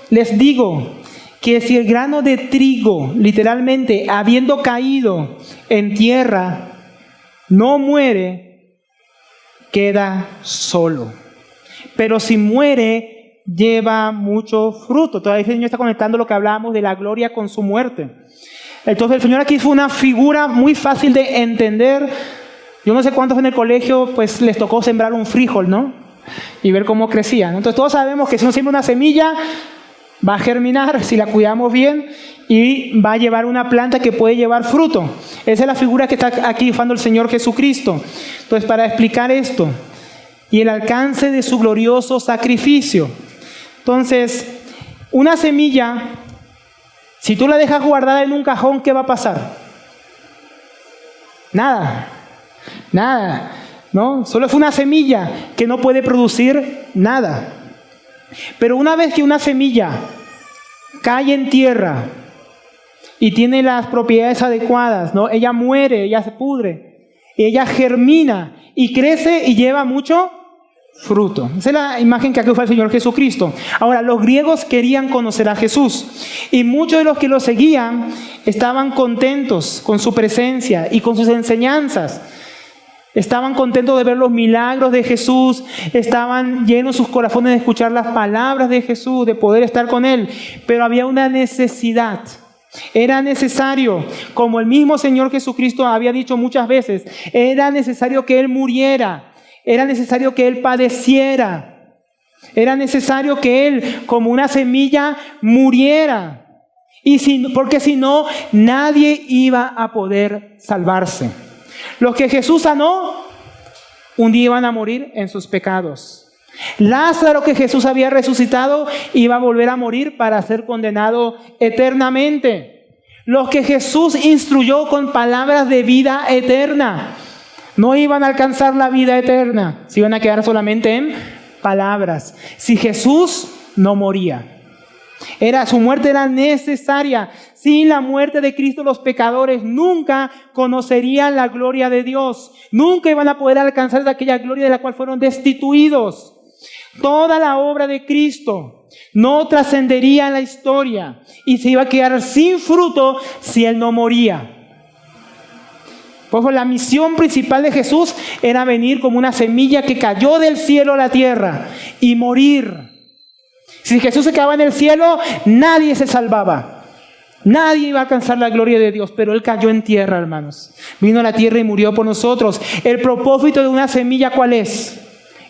les digo, que si el grano de trigo, literalmente, habiendo caído en tierra, no muere, queda solo. Pero si muere, lleva mucho fruto. Todavía el Señor está conectando lo que hablábamos de la gloria con su muerte. Entonces el Señor aquí fue una figura muy fácil de entender. Yo no sé cuántos en el colegio pues les tocó sembrar un frijol, ¿no? Y ver cómo crecía, ¿no? Entonces todos sabemos que si uno siembra una semilla, va a germinar si la cuidamos bien y va a llevar una planta que puede llevar fruto. Esa es la figura que está aquí usando el Señor Jesucristo. Entonces, para explicar esto y el alcance de su glorioso sacrificio. Entonces, una semilla, si tú la dejas guardada en un cajón, ¿qué va a pasar? Nada, ¿no? Solo es una semilla que no puede producir nada. Pero una vez que una semilla cae en tierra y tiene las propiedades adecuadas, ¿no? Ella muere, ella se pudre, ella germina y crece y lleva mucho fruto. Esa es la imagen que aquí usa el Señor Jesucristo. Ahora, los griegos querían conocer a Jesús y muchos de los que lo seguían estaban contentos con su presencia y con sus enseñanzas. Estaban contentos de ver los milagros de Jesús, estaban llenos sus corazones de escuchar las palabras de Jesús, de poder estar con Él. Pero había una necesidad. Era necesario, como el mismo Señor Jesucristo había dicho muchas veces, era necesario que Él muriera, era necesario que Él padeciera, era necesario que Él, como una semilla, muriera. Porque si no, nadie iba a poder salvarse. Los que Jesús sanó, un día iban a morir en sus pecados. Lázaro, que Jesús había resucitado, iba a volver a morir para ser condenado eternamente. Los que Jesús instruyó con palabras de vida eterna no iban a alcanzar la vida eterna, se iban a quedar solamente en palabras. Si Jesús no moría, su muerte era necesaria. Sin la muerte de Cristo, los pecadores nunca conocerían la gloria de Dios. Nunca iban a poder alcanzar de aquella gloria de la cual fueron destituidos. Toda la obra de Cristo no trascendería en la historia y se iba a quedar sin fruto si Él no moría. Por eso la misión principal de Jesús era venir como una semilla que cayó del cielo a la tierra y morir. Si Jesús se quedaba en el cielo, nadie se salvaba. Nadie iba a alcanzar la gloria de Dios, pero Él cayó en tierra, hermanos. Vino a la tierra y murió por nosotros. El propósito de una semilla, ¿cuál es?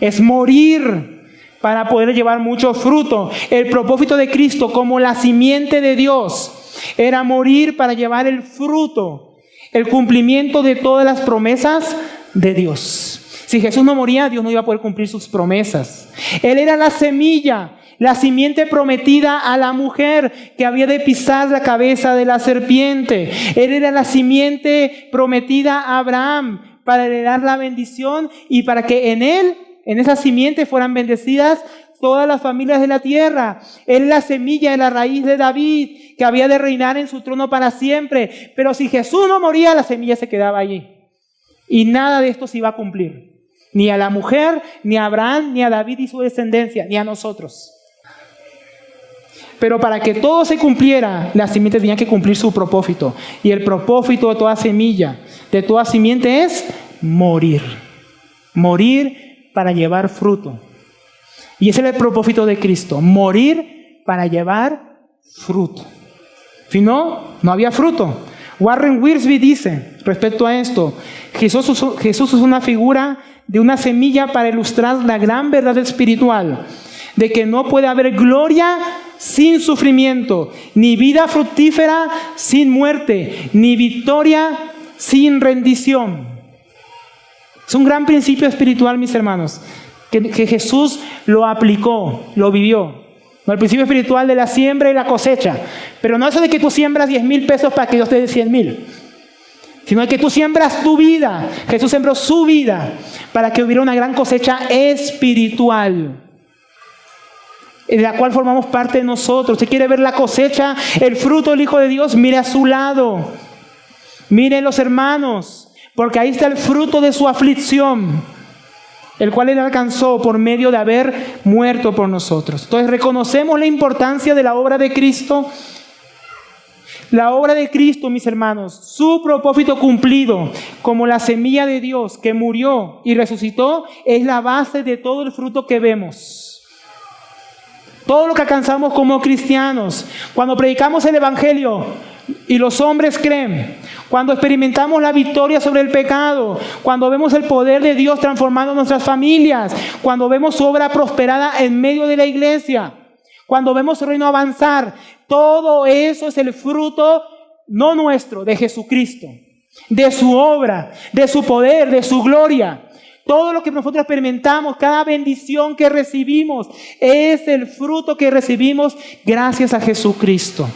Es morir para poder llevar mucho fruto. El propósito de Cristo como la simiente de Dios era morir para llevar el fruto, el cumplimiento de todas las promesas de Dios. Si Jesús no moría, Dios no iba a poder cumplir sus promesas. Él era la semilla, la simiente prometida a la mujer que había de pisar la cabeza de la serpiente. Él era la simiente prometida a Abraham para heredar la bendición y para que en él, en esa simiente, fueran bendecidas todas las familias de la tierra. Él es la semilla de la raíz de David que había de reinar en su trono para siempre. Pero si Jesús no moría, la semilla se quedaba allí. Y nada de esto se iba a cumplir. Ni a la mujer, ni a Abraham, ni a David y su descendencia, ni a nosotros. Pero para que todo se cumpliera, la simiente tenía que cumplir su propósito. Y el propósito de toda semilla, de toda simiente es morir. Morir para llevar fruto. Y ese es el propósito de Cristo. Morir para llevar fruto. Si no, no había fruto. Warren Wiersbe dice respecto a esto: Jesús es una figura de una semilla para ilustrar la gran verdad espiritual de que no puede haber gloria sin sufrimiento, ni vida fructífera sin muerte, ni victoria sin rendición. Es un gran principio espiritual, mis hermanos, que Jesús lo aplicó, lo vivió. No, el principio espiritual de la siembra y la cosecha. Pero no eso de que tú siembras 10,000 pesos para que Dios te dé 100,000. Sino de que tú siembras tu vida. Jesús sembró su vida para que hubiera una gran cosecha espiritual, en la cual formamos parte de nosotros. Usted quiere ver la cosecha, el fruto del Hijo de Dios, mire a su lado. Mire los hermanos, porque ahí está el fruto de su aflicción, el cual Él alcanzó por medio de haber muerto por nosotros. Entonces reconocemos la importancia de la obra de Cristo. La obra de Cristo, mis hermanos, su propósito cumplido como la semilla de Dios que murió y resucitó, es la base de todo el fruto que vemos. Todo lo que alcanzamos como cristianos, cuando predicamos el Evangelio y los hombres creen, cuando experimentamos la victoria sobre el pecado, cuando vemos el poder de Dios transformando nuestras familias, cuando vemos su obra prosperada en medio de la iglesia, cuando vemos su reino avanzar, todo eso es el fruto no nuestro, de Jesucristo, de su obra, de su poder, de su gloria. Todo lo que nosotros experimentamos, cada bendición que recibimos, es el fruto que recibimos gracias a Jesucristo.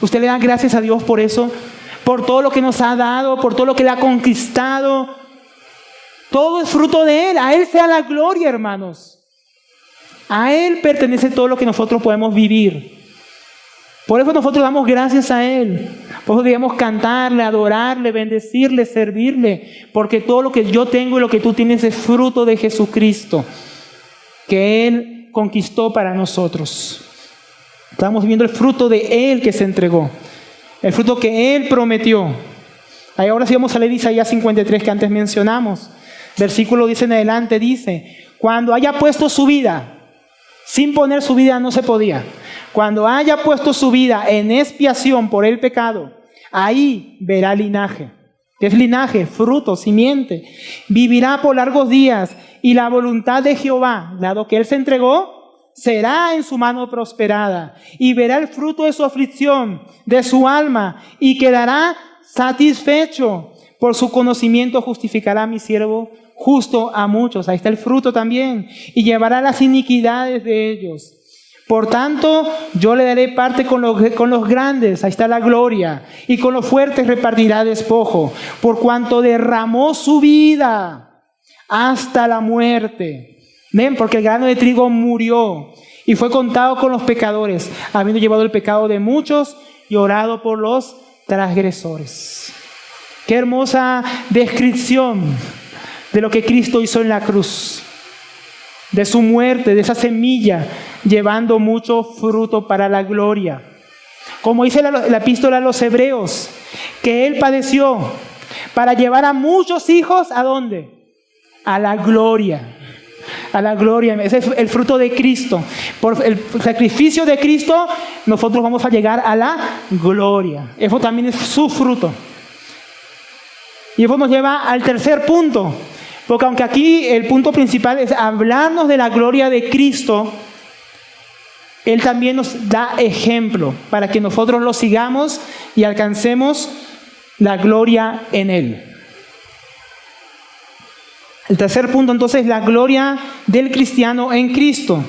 ¿Usted le da gracias a Dios por eso? Por todo lo que nos ha dado, por todo lo que le ha conquistado. Todo es fruto de Él. A Él sea la gloria, hermanos. A Él pertenece todo lo que nosotros podemos vivir. Por eso nosotros damos gracias a Él. Por eso debemos cantarle, adorarle, bendecirle, servirle. Porque todo lo que yo tengo y lo que tú tienes es fruto de Jesucristo, que Él conquistó para nosotros. Estamos viendo el fruto de Él que se entregó. El fruto que Él prometió. Ahí ahora sí vamos a leer Isaías 53 que antes mencionamos. Versículo 10 en adelante dice: cuando haya puesto su vida, sin poner su vida no se podía. Cuando haya puesto su vida en expiación por el pecado, ahí verá linaje. ¿Qué es linaje? Fruto, simiente. Vivirá por largos días y la voluntad de Jehová, dado que Él se entregó, será en su mano prosperada y verá el fruto de su aflicción, de su alma, y quedará satisfecho, Por su conocimiento justificará a mi siervo justo a muchos. Ahí está el fruto también. Y llevará las iniquidades de ellos. Por tanto, yo le daré parte con los grandes, ahí está la gloria, y con los fuertes repartirá despojo, por cuanto derramó su vida hasta la muerte. ¿Ven? Porque el grano de trigo murió y fue contado con los pecadores, habiendo llevado el pecado de muchos y orado por los transgresores. Qué hermosa descripción de lo que Cristo hizo en la cruz, de su muerte, de esa semilla, llevando mucho fruto para la gloria. Como dice la epístola a los Hebreos, que Él padeció para llevar a muchos hijos, ¿a dónde? A la gloria. A la gloria. Ese es el fruto de Cristo. Por el sacrificio de Cristo, nosotros vamos a llegar a la gloria. Eso también es su fruto. Y eso nos lleva al tercer punto. Porque aunque aquí el punto principal es hablarnos de la gloria de Cristo, Él también nos da ejemplo para que nosotros lo sigamos y alcancemos la gloria en Él. El tercer punto, entonces, la gloria del cristiano en Cristo.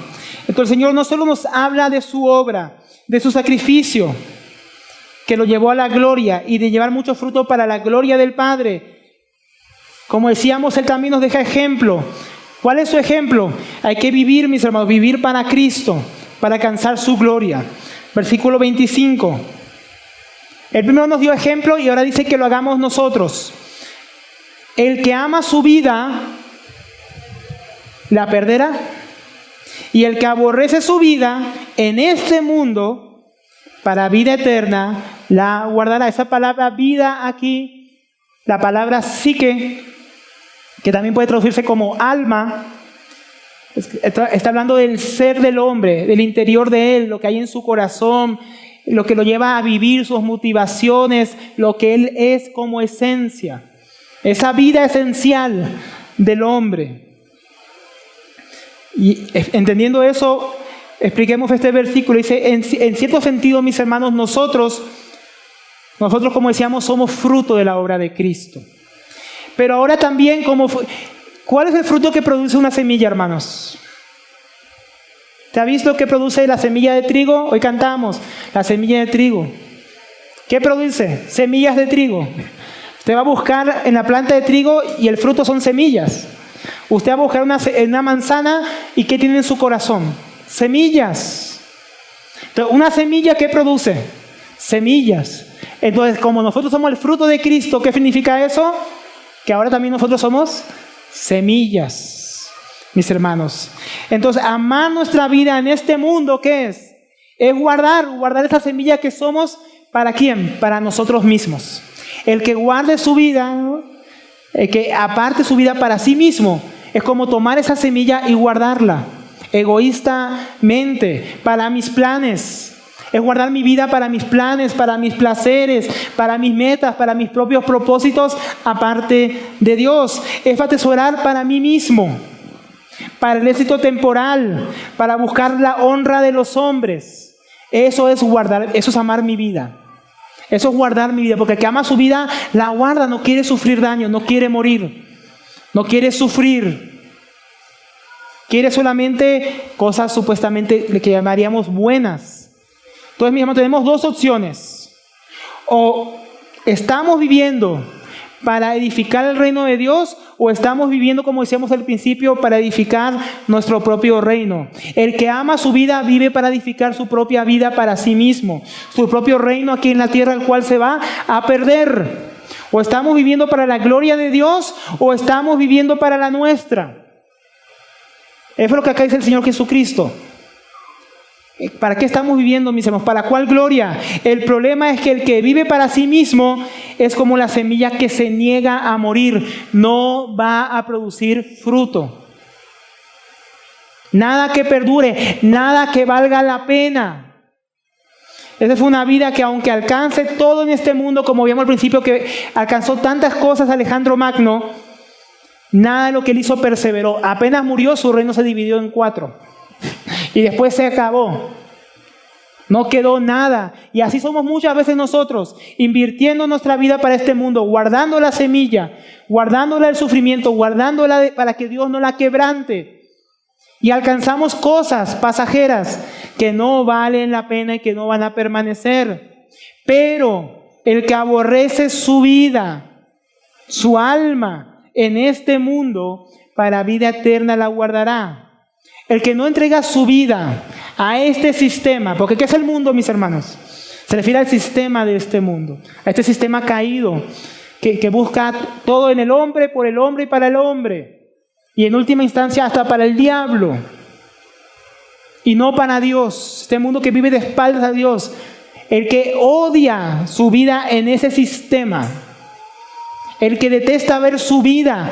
Entonces, el Señor no solo nos habla de su obra, de su sacrificio, que lo llevó a la gloria y de llevar mucho fruto para la gloria del Padre. Como decíamos, Él también nos deja ejemplo. ¿Cuál es su ejemplo? Hay que vivir, mis hermanos, vivir para Cristo, para alcanzar su gloria. Versículo 25. El primero nos dio ejemplo y ahora dice que lo hagamos nosotros. El que ama su vida, la perderá. Y el que aborrece su vida en este mundo, para vida eterna, la guardará. Esa palabra vida aquí, la palabra psique, que también puede traducirse como alma, está hablando del ser del hombre, del interior de él, lo que hay en su corazón, lo que lo lleva a vivir, sus motivaciones, lo que él es como esencia. Esa vida esencial del hombre. Y entendiendo eso, expliquemos este versículo. Dice, en cierto sentido, mis hermanos, nosotros como decíamos, somos fruto de la obra de Cristo. Pero ahora también, ¿cuál es el fruto que produce una semilla, hermanos? ¿Te ha visto qué produce la semilla de trigo? Hoy cantamos la semilla de trigo. ¿Qué produce? Semillas de trigo. Usted va a buscar en la planta de trigo y el fruto son semillas. Usted va a buscar una manzana y ¿qué tiene en su corazón? Semillas. Entonces, una semilla, ¿qué produce? Semillas. Entonces, como nosotros somos el fruto de Cristo, ¿qué significa eso? Que ahora también nosotros somos semillas, mis hermanos. Entonces, amar nuestra vida en este mundo, ¿qué es? Es guardar esa semilla que somos, ¿para quién? Para nosotros mismos. El que guarde su vida, el que aparte su vida para sí mismo, es como tomar esa semilla y guardarla egoístamente para mis planes. Es guardar mi vida para mis planes, para mis placeres, para mis metas, para mis propios propósitos, aparte de Dios. Es atesorar para mí mismo, para el éxito temporal, para buscar la honra de los hombres. Eso es guardar, eso es amar mi vida. Eso es guardar mi vida, porque el que ama su vida la guarda, no quiere sufrir daño, no quiere morir, no quiere sufrir. Quiere solamente cosas supuestamente que llamaríamos buenas. Entonces, mis hermanos, tenemos dos opciones. O estamos viviendo para edificar el reino de Dios, o estamos viviendo, como decíamos al principio, para edificar nuestro propio reino. El que ama su vida vive para edificar su propia vida para sí mismo, su propio reino aquí en la tierra, el cual se va a perder. O estamos viviendo para la gloria de Dios, o estamos viviendo para la nuestra. Eso es lo que acá dice el Señor Jesucristo. ¿Para qué estamos viviendo, mis hermanos? ¿Para cuál gloria? El problema es que el que vive para sí mismo es como la semilla que se niega a morir. No va a producir fruto. Nada que perdure, nada que valga la pena. Esa fue una vida que, aunque alcance todo en este mundo, como vimos al principio, que alcanzó tantas cosas Alejandro Magno, nada de lo que él hizo perseveró. Apenas murió, su reino se dividió en 4. Y después se acabó. No quedó nada. Y así somos muchas veces nosotros, invirtiendo nuestra vida para este mundo, guardando la semilla, guardándola del sufrimiento, guardándola para que Dios no la quebrante. Y alcanzamos cosas pasajeras que no valen la pena y que no van a permanecer. Pero el que aborrece su vida, su alma en este mundo, para vida eterna la guardará. El que no entrega su vida a este sistema, porque ¿qué es el mundo, mis hermanos? Se refiere al sistema de este mundo, a este sistema caído que busca todo en el hombre, por el hombre y para el hombre, y en última instancia hasta para el diablo, y no para Dios. Este mundo que vive de espaldas a Dios, el que odia su vida en ese sistema, el que detesta ver su vida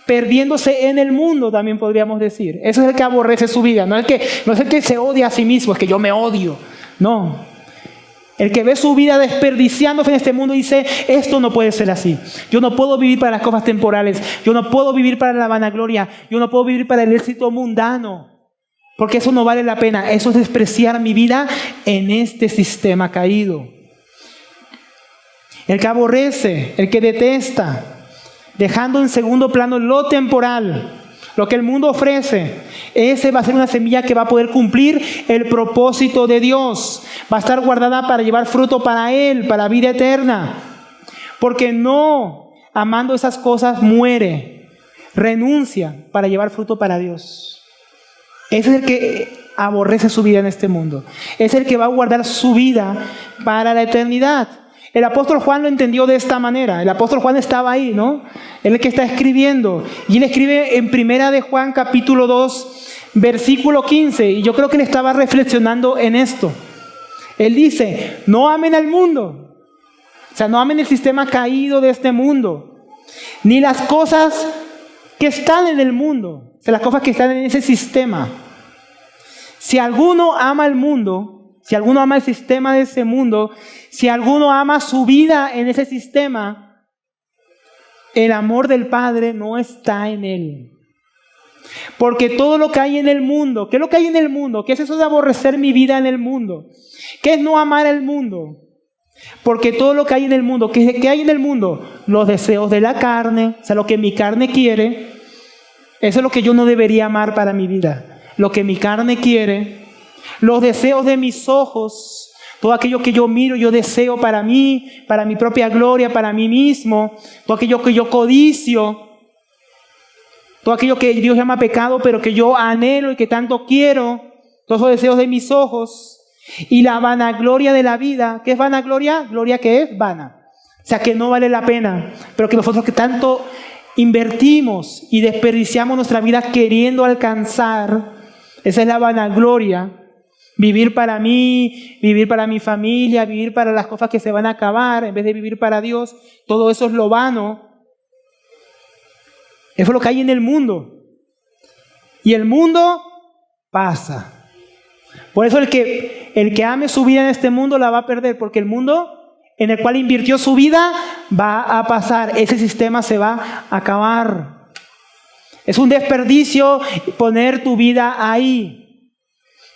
perdiéndose en el mundo, también podríamos decir. Eso es el que aborrece su vida, no es el que se odia a sí mismo, es que yo me odio. No. El que ve su vida desperdiciándose en este mundo dice, esto no puede ser así. Yo no puedo vivir para las cosas temporales. Yo no puedo vivir para la vanagloria. Yo no puedo vivir para el éxito mundano. Porque eso no vale la pena. Eso es despreciar mi vida en este sistema caído. El que aborrece, el que detesta, dejando en segundo plano lo temporal, lo que el mundo ofrece, ese va a ser una semilla que va a poder cumplir el propósito de Dios. Va a estar guardada para llevar fruto para Él, para vida eterna. Porque no amando esas cosas muere, renuncia para llevar fruto para Dios. Ese es el que aborrece su vida en este mundo. Es el que va a guardar su vida para la eternidad. El apóstol Juan lo entendió de esta manera. El apóstol Juan estaba ahí, ¿no? Él es el que está escribiendo. Y él escribe en 1 Juan capítulo 2, versículo 15. Y yo creo que él estaba reflexionando en esto. Él dice, no amen al mundo. O sea, no amen el sistema caído de este mundo. Ni las cosas que están en el mundo. O sea, las cosas que están en ese sistema. Si alguno ama el mundo, si alguno ama el sistema de ese mundo, si alguno ama su vida en ese sistema, el amor del Padre no está en él. Porque todo lo que hay en el mundo, ¿qué es lo que hay en el mundo? ¿Qué es eso de aborrecer mi vida en el mundo? ¿Qué es no amar el mundo? Porque todo lo que hay en el mundo, ¿qué hay en el mundo? Los deseos de la carne, o sea, lo que mi carne quiere, eso es lo que yo no debería amar para mi vida. Lo que mi carne quiere, los deseos de mis ojos, todo aquello que yo miro, yo deseo para mí, para mi propia gloria, para mí mismo, todo aquello que yo codicio, todo aquello que Dios llama pecado, pero que yo anhelo y que tanto quiero, todos esos deseos de mis ojos, y la vanagloria de la vida. ¿Qué es vanagloria? Gloria que es vana. O sea, que no vale la pena, pero que nosotros que tanto invertimos y desperdiciamos nuestra vida queriendo alcanzar, esa es la vanagloria. Vivir para mí, vivir para mi familia, vivir para las cosas que se van a acabar, en vez de vivir para Dios, todo eso es lo vano. Eso es lo que hay en el mundo. Y el mundo pasa. Por eso el que ame su vida en este mundo la va a perder, porque el mundo en el cual invirtió su vida va a pasar. Ese sistema se va a acabar. Es un desperdicio poner tu vida ahí.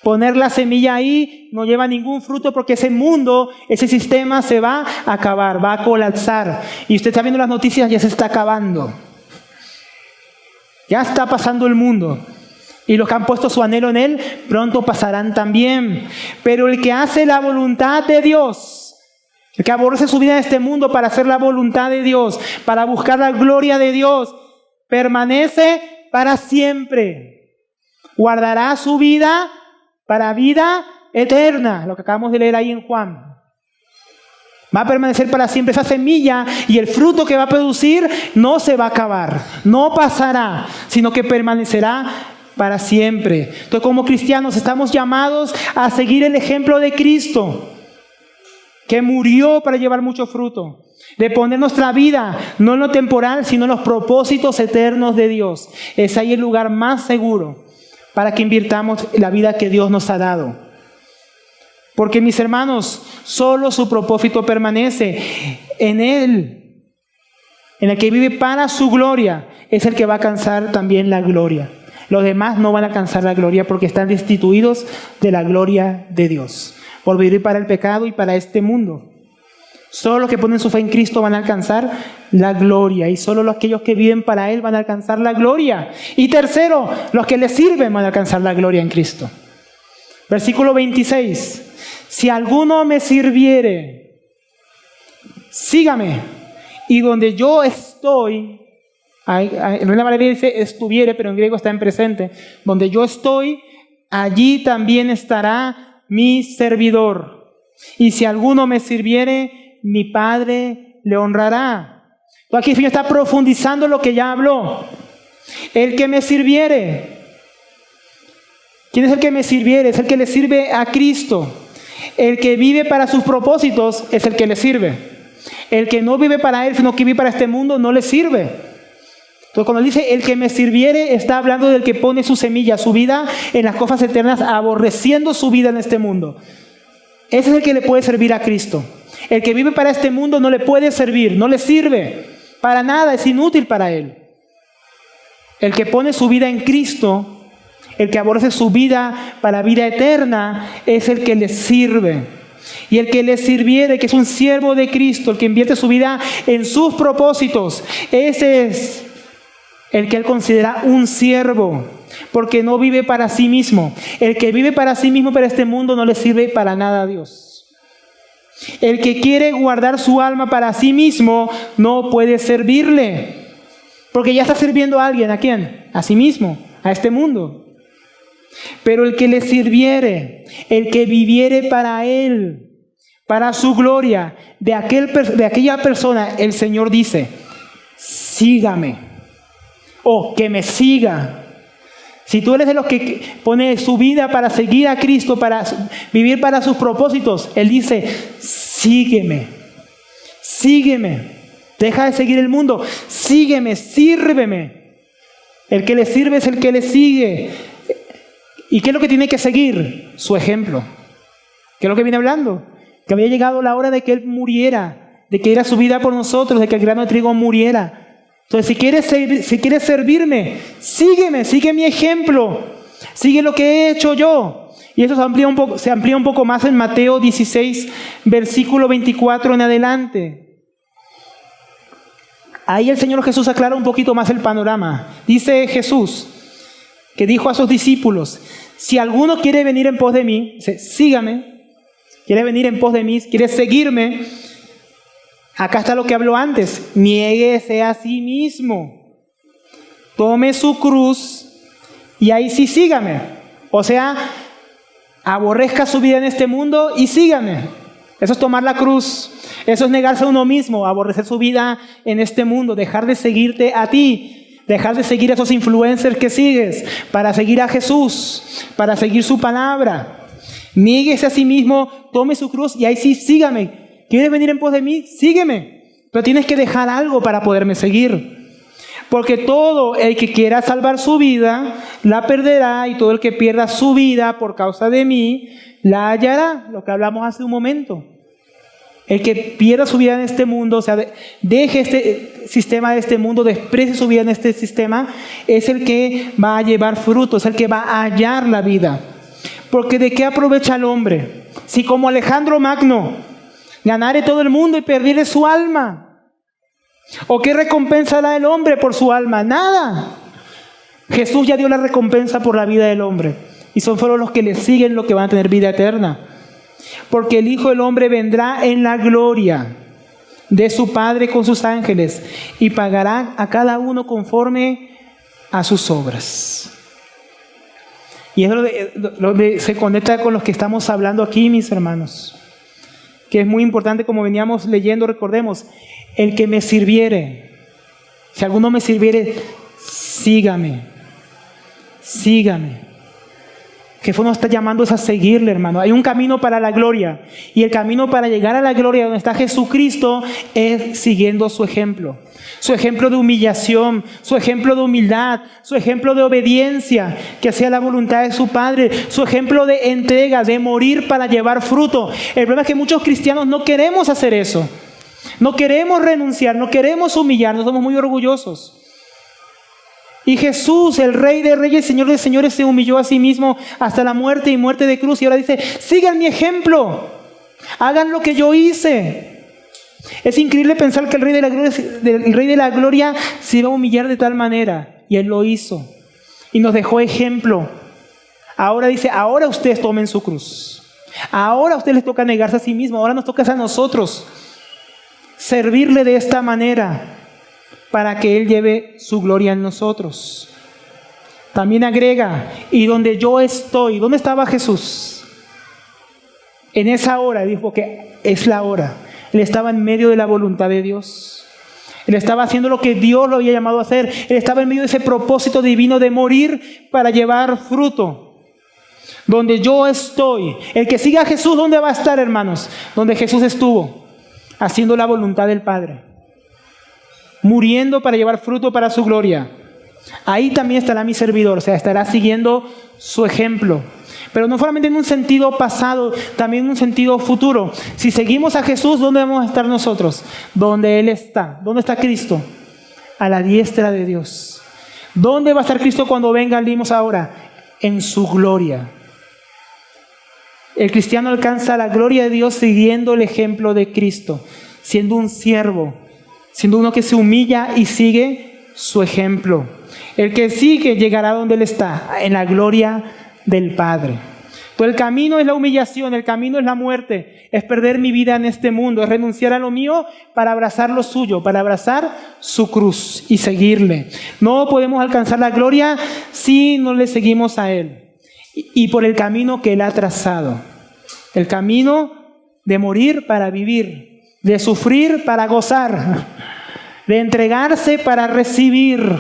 Poner la semilla ahí no lleva ningún fruto porque ese mundo, ese sistema se va a acabar, va a colapsar. Y usted está viendo las noticias, ya se está acabando. Ya está pasando el mundo. Y los que han puesto su anhelo en él, pronto pasarán también. Pero el que hace la voluntad de Dios, el que aborrece su vida en este mundo para hacer la voluntad de Dios, para buscar la gloria de Dios, permanece para siempre. Guardará su vida para vida eterna, lo que acabamos de leer ahí en Juan. Va a permanecer para siempre esa semilla y el fruto que va a producir no se va a acabar, no pasará, sino que permanecerá para siempre. Entonces, como cristianos estamos llamados a seguir el ejemplo de Cristo, que murió para llevar mucho fruto, de poner nuestra vida no en lo temporal, sino en los propósitos eternos de Dios. Es ahí el lugar más seguro para que invirtamos la vida que Dios nos ha dado. Porque, mis hermanos, solo su propósito permanece en Él, en el que vive para su gloria, es el que va a alcanzar también la gloria. Los demás no van a alcanzar la gloria porque están destituidos de la gloria de Dios. por vivir para el pecado y para este mundo. Solo los que ponen su fe en Cristo van a alcanzar la gloria, y solo aquellos que viven para Él van a alcanzar la gloria. Y tercero, los que le sirven van a alcanzar la gloria en Cristo. Versículo 26. Si alguno me sirviere, sígame, y donde yo estoy, en Reina Valera dice estuviere, pero en griego está en presente, donde yo estoy, allí también estará mi servidor. Y si alguno me sirviere, mi Padre le honrará. Entonces aquí el Señor está profundizando lo que ya habló. El que me sirviere. ¿Quién es el que me sirviere? Es el que le sirve a Cristo. El que vive para sus propósitos es el que le sirve. El que no vive para Él, sino que vive para este mundo, no le sirve. Entonces cuando dice el que me sirviere, está hablando del que pone su semilla, su vida en las cosas eternas, aborreciendo su vida en este mundo. Ese es el que le puede servir a Cristo. El que vive para este mundo no le puede servir, no le sirve para nada, es inútil para él. El que pone su vida en Cristo, el que aborrece su vida para vida eterna, es el que le sirve. Y el que le sirviere, que es un siervo de Cristo, el que invierte su vida en sus propósitos, ese es el que él considera un siervo, porque no vive para sí mismo. El que vive para sí mismo, para este mundo, no le sirve para nada a Dios. El que quiere guardar su alma para sí mismo, no puede servirle, porque ya está sirviendo a alguien. ¿A quién? A sí mismo, a este mundo. Pero el que le sirviere, el que viviere para Él, para su gloria, de aquella persona, el Señor dice, sígame, o que me siga. Si tú eres de los que pone su vida para seguir a Cristo, para vivir para sus propósitos, Él dice, sígueme, sígueme, deja de seguir el mundo, sígueme, sírveme. El que le sirve es el que le sigue. ¿Y qué es lo que tiene que seguir? Su ejemplo. ¿Qué es lo que viene hablando? Que había llegado la hora de que Él muriera, de que diera su vida por nosotros, de que el grano de trigo muriera. Entonces, si quieres servirme, sígueme, sigue mi ejemplo, sigue lo que he hecho yo. Y eso se amplía un poco más en Mateo 16, versículo 24 en adelante. Ahí el Señor Jesús aclara un poquito más el panorama. Dice Jesús, que dijo a sus discípulos, si alguno quiere venir en pos de mí, sígame, quiere venir en pos de mí, quiere seguirme. Acá está lo que habló antes, niéguese a sí mismo, tome su cruz y ahí sí sígame. O sea, aborrezca su vida en este mundo y sígame. Eso es tomar la cruz, eso es negarse a uno mismo, aborrecer su vida en este mundo, dejar de seguirte a ti, dejar de seguir a esos influencers que sigues para seguir a Jesús, para seguir su palabra. Niéguese a sí mismo, tome su cruz y ahí sí sígame. ¿Quieres venir en pos de mí? Sígueme. Pero tienes que dejar algo para poderme seguir. Porque todo el que quiera salvar su vida, la perderá. Y todo el que pierda su vida por causa de mí, la hallará. Lo que hablamos hace un momento. El que pierda su vida en este mundo, o sea, deje este sistema de este mundo, desprecie su vida en este sistema, es el que va a llevar fruto, es el que va a hallar la vida. Porque ¿de qué aprovecha el hombre? Si como Alejandro Magno ganare todo el mundo y perdiere su alma. ¿O qué recompensa da el hombre por su alma? Nada. Jesús ya dio la recompensa por la vida del hombre. Y son solo los que le siguen los que van a tener vida eterna. Porque el Hijo del Hombre vendrá en la gloria de su Padre con sus ángeles y pagará a cada uno conforme a sus obras. Y es donde se conecta con los que estamos hablando aquí, mis hermanos. Que es muy importante, como veníamos leyendo, recordemos, el que me sirviere, si alguno me sirviere, sígame, sígame. Jesús nos está llamando a seguirle, hermano. Hay un camino para la gloria, y el camino para llegar a la gloria donde está Jesucristo es siguiendo su ejemplo de humillación, su ejemplo de humildad, su ejemplo de obediencia, que sea la voluntad de su Padre, su ejemplo de entrega, de morir para llevar fruto. El problema es que muchos cristianos no queremos hacer eso, no queremos renunciar, no queremos humillarnos, somos muy orgullosos. Y Jesús, el Rey de Reyes, Señor de Señores, se humilló a sí mismo hasta la muerte y muerte de cruz. Y ahora dice, sigan mi ejemplo, hagan lo que yo hice. Es increíble pensar que el Rey de la Gloria se iba a humillar de tal manera. Y Él lo hizo. Y nos dejó ejemplo. Ahora dice, ahora ustedes tomen su cruz. Ahora a ustedes les toca negarse a sí mismos. Ahora nos toca a nosotros servirle de esta manera, para que Él lleve su gloria en nosotros. También agrega, y donde yo estoy, ¿dónde estaba Jesús? En esa hora, dijo que es la hora. Él estaba en medio de la voluntad de Dios. Él estaba haciendo lo que Dios lo había llamado a hacer. Él estaba en medio de ese propósito divino de morir para llevar fruto. Donde yo estoy. El que siga a Jesús, ¿dónde va a estar, hermanos? Donde Jesús estuvo, haciendo la voluntad del Padre, muriendo para llevar fruto para su gloria. Ahí también estará mi servidor, o sea, estará siguiendo su ejemplo. Pero no solamente en un sentido pasado, también en un sentido futuro. Si seguimos a Jesús, ¿dónde vamos a estar nosotros? Donde Él está. ¿Dónde está Cristo? A la diestra de Dios. ¿Dónde va a estar Cristo cuando venga? Leímos ahora, en su gloria. El cristiano alcanza la gloria de Dios siguiendo el ejemplo de Cristo, siendo un siervo, siendo uno que se humilla y sigue su ejemplo. El que sigue llegará donde Él está, en la gloria del Padre. Todo el camino es la humillación, el camino es la muerte, es perder mi vida en este mundo, es renunciar a lo mío para abrazar lo suyo, para abrazar su cruz y seguirle. No podemos alcanzar la gloria si no le seguimos a Él y por el camino que Él ha trazado. El camino de morir para vivir, de sufrir para gozar, de entregarse para recibir.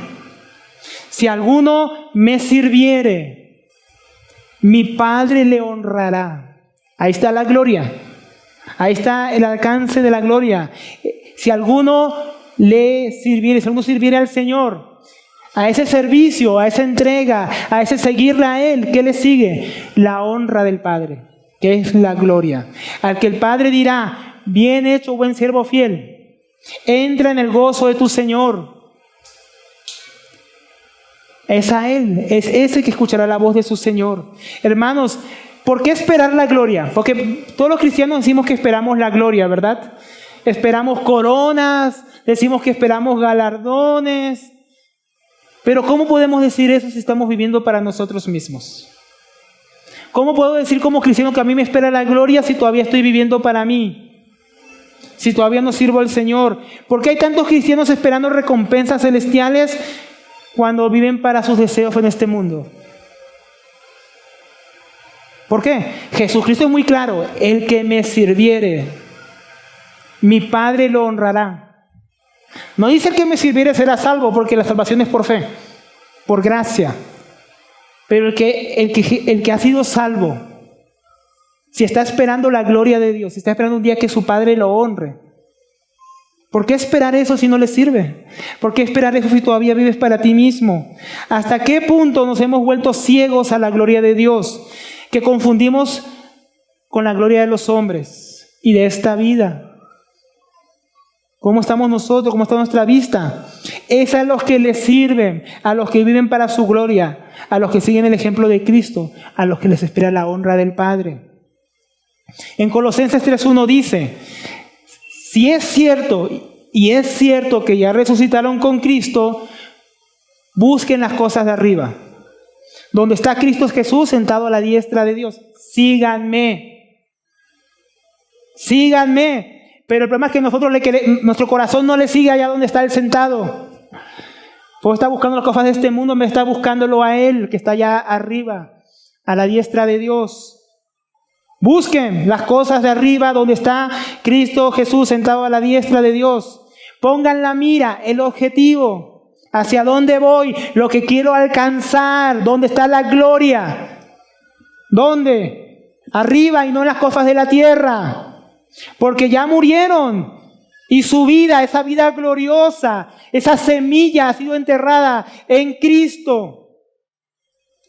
Si alguno me sirviere, mi Padre le honrará. Ahí está la gloria. Ahí está el alcance de la gloria. Si alguno le sirviere, si alguno sirviere al Señor, a ese servicio, a esa entrega, a ese seguirle a Él, ¿qué le sigue? La honra del Padre, que es la gloria. Al que el Padre dirá, bien hecho, buen siervo fiel, entra en el gozo de tu Señor. Es a Él, es ese que escuchará la voz de su Señor. Hermanos, ¿por qué esperar la gloria? Porque todos los cristianos decimos que esperamos la gloria, ¿verdad? Esperamos coronas, decimos que esperamos galardones. Pero ¿cómo podemos decir eso si estamos viviendo para nosotros mismos? ¿Cómo puedo decir como cristiano que a mí me espera la gloria si todavía estoy viviendo para mí? Si todavía no sirvo al Señor. ¿Por qué hay tantos cristianos esperando recompensas celestiales cuando viven para sus deseos en este mundo? ¿Por qué? Jesucristo es muy claro. El que me sirviere, mi Padre lo honrará. No dice el que me sirviere será salvo, porque la salvación es por fe, por gracia. Pero el que ha sido salvo, si está esperando la gloria de Dios, si está esperando un día que su Padre lo honre, ¿por qué esperar eso si no le sirve? ¿Por qué esperar eso si todavía vives para ti mismo? ¿Hasta qué punto nos hemos vuelto ciegos a la gloria de Dios, que confundimos con la gloria de los hombres y de esta vida? ¿Cómo estamos nosotros? ¿Cómo está nuestra vista? Es a los que les sirven, a los que viven para su gloria, a los que siguen el ejemplo de Cristo, a los que les espera la honra del Padre. En Colosenses 3:1 dice, si es cierto, y es cierto que ya resucitaron con Cristo, busquen las cosas de arriba, donde está Cristo Jesús sentado a la diestra de Dios. Síganme. Síganme. Pero el problema es que nuestro corazón no le sigue allá donde está Él sentado. Pues está buscando las cosas de este mundo, me está buscándolo a Él, que está allá arriba, a la diestra de Dios. Busquen las cosas de arriba, donde está Cristo Jesús sentado a la diestra de Dios. Pongan la mira, el objetivo, hacia dónde voy, lo que quiero alcanzar, dónde está la gloria. ¿Dónde? Arriba y no en las cosas de la tierra. Porque ya murieron y su vida, esa vida gloriosa, esa semilla ha sido enterrada en Cristo.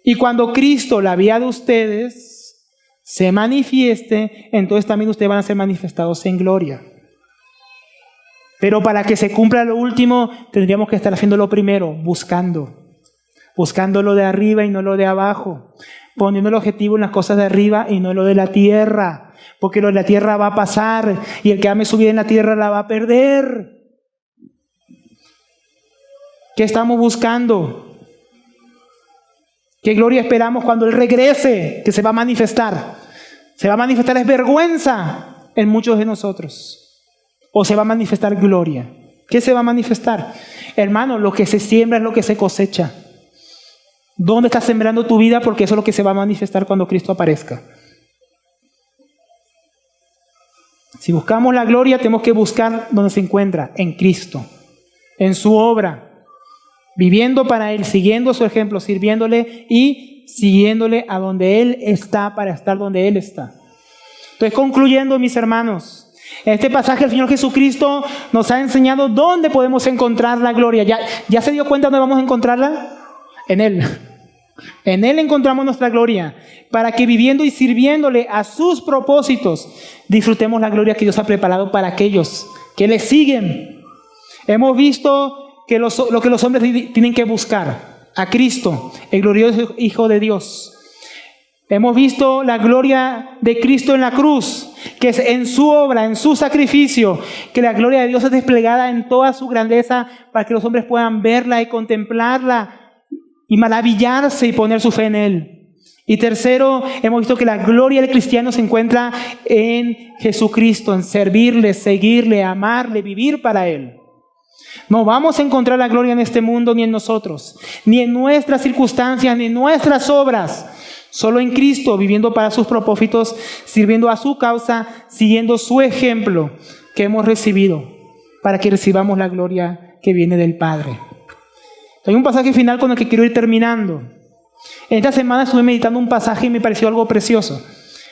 Y cuando Cristo, la vida de ustedes, se manifieste, entonces también ustedes van a ser manifestados en gloria. Pero para que se cumpla lo último, tendríamos que estar haciendo lo primero, buscando. buscando lo de arriba y no lo de abajo, poniendo el objetivo en las cosas de arriba y no lo de la tierra, porque lo de la tierra va a pasar y el que ame su vida en la tierra la va a perder. ¿Qué estamos buscando? ¿Qué gloria esperamos cuando Él regrese? Que se va a manifestar. Se va a manifestar es vergüenza en muchos de nosotros. ¿O se va a manifestar gloria? ¿Qué se va a manifestar? Hermano, lo que se siembra es lo que se cosecha. ¿Dónde estás sembrando tu vida? Porque eso es lo que se va a manifestar cuando Cristo aparezca. Si buscamos la gloria, tenemos que buscar donde se encuentra, en Cristo, en su obra, viviendo para Él, siguiendo su ejemplo, sirviéndole y siguiéndole a donde Él está para estar donde Él está. Entonces, concluyendo, mis hermanos, en este pasaje el Señor Jesucristo nos ha enseñado dónde podemos encontrar la gloria. ¿Ya se dio cuenta dónde vamos a encontrarla? En Él. En Él encontramos nuestra gloria, para que viviendo y sirviéndole a sus propósitos, disfrutemos la gloria que Dios ha preparado para aquellos que le siguen. Hemos visto que lo que los hombres tienen que buscar, a Cristo, el glorioso Hijo de Dios. Hemos visto la gloria de Cristo en la cruz, que es en su obra, en su sacrificio, que la gloria de Dios es desplegada en toda su grandeza para que los hombres puedan verla y contemplarla y maravillarse y poner su fe en Él. Y tercero, hemos visto que la gloria del cristiano se encuentra en Jesucristo, en servirle, seguirle, amarle, vivir para Él. No vamos a encontrar la gloria en este mundo ni en nosotros, ni en nuestras circunstancias, ni en nuestras obras. Solo en Cristo, viviendo para sus propósitos, sirviendo a su causa, siguiendo su ejemplo que hemos recibido, para que recibamos la gloria que viene del Padre. Hay un pasaje final con el que quiero ir terminando. En esta semana estuve meditando un pasaje y me pareció algo precioso.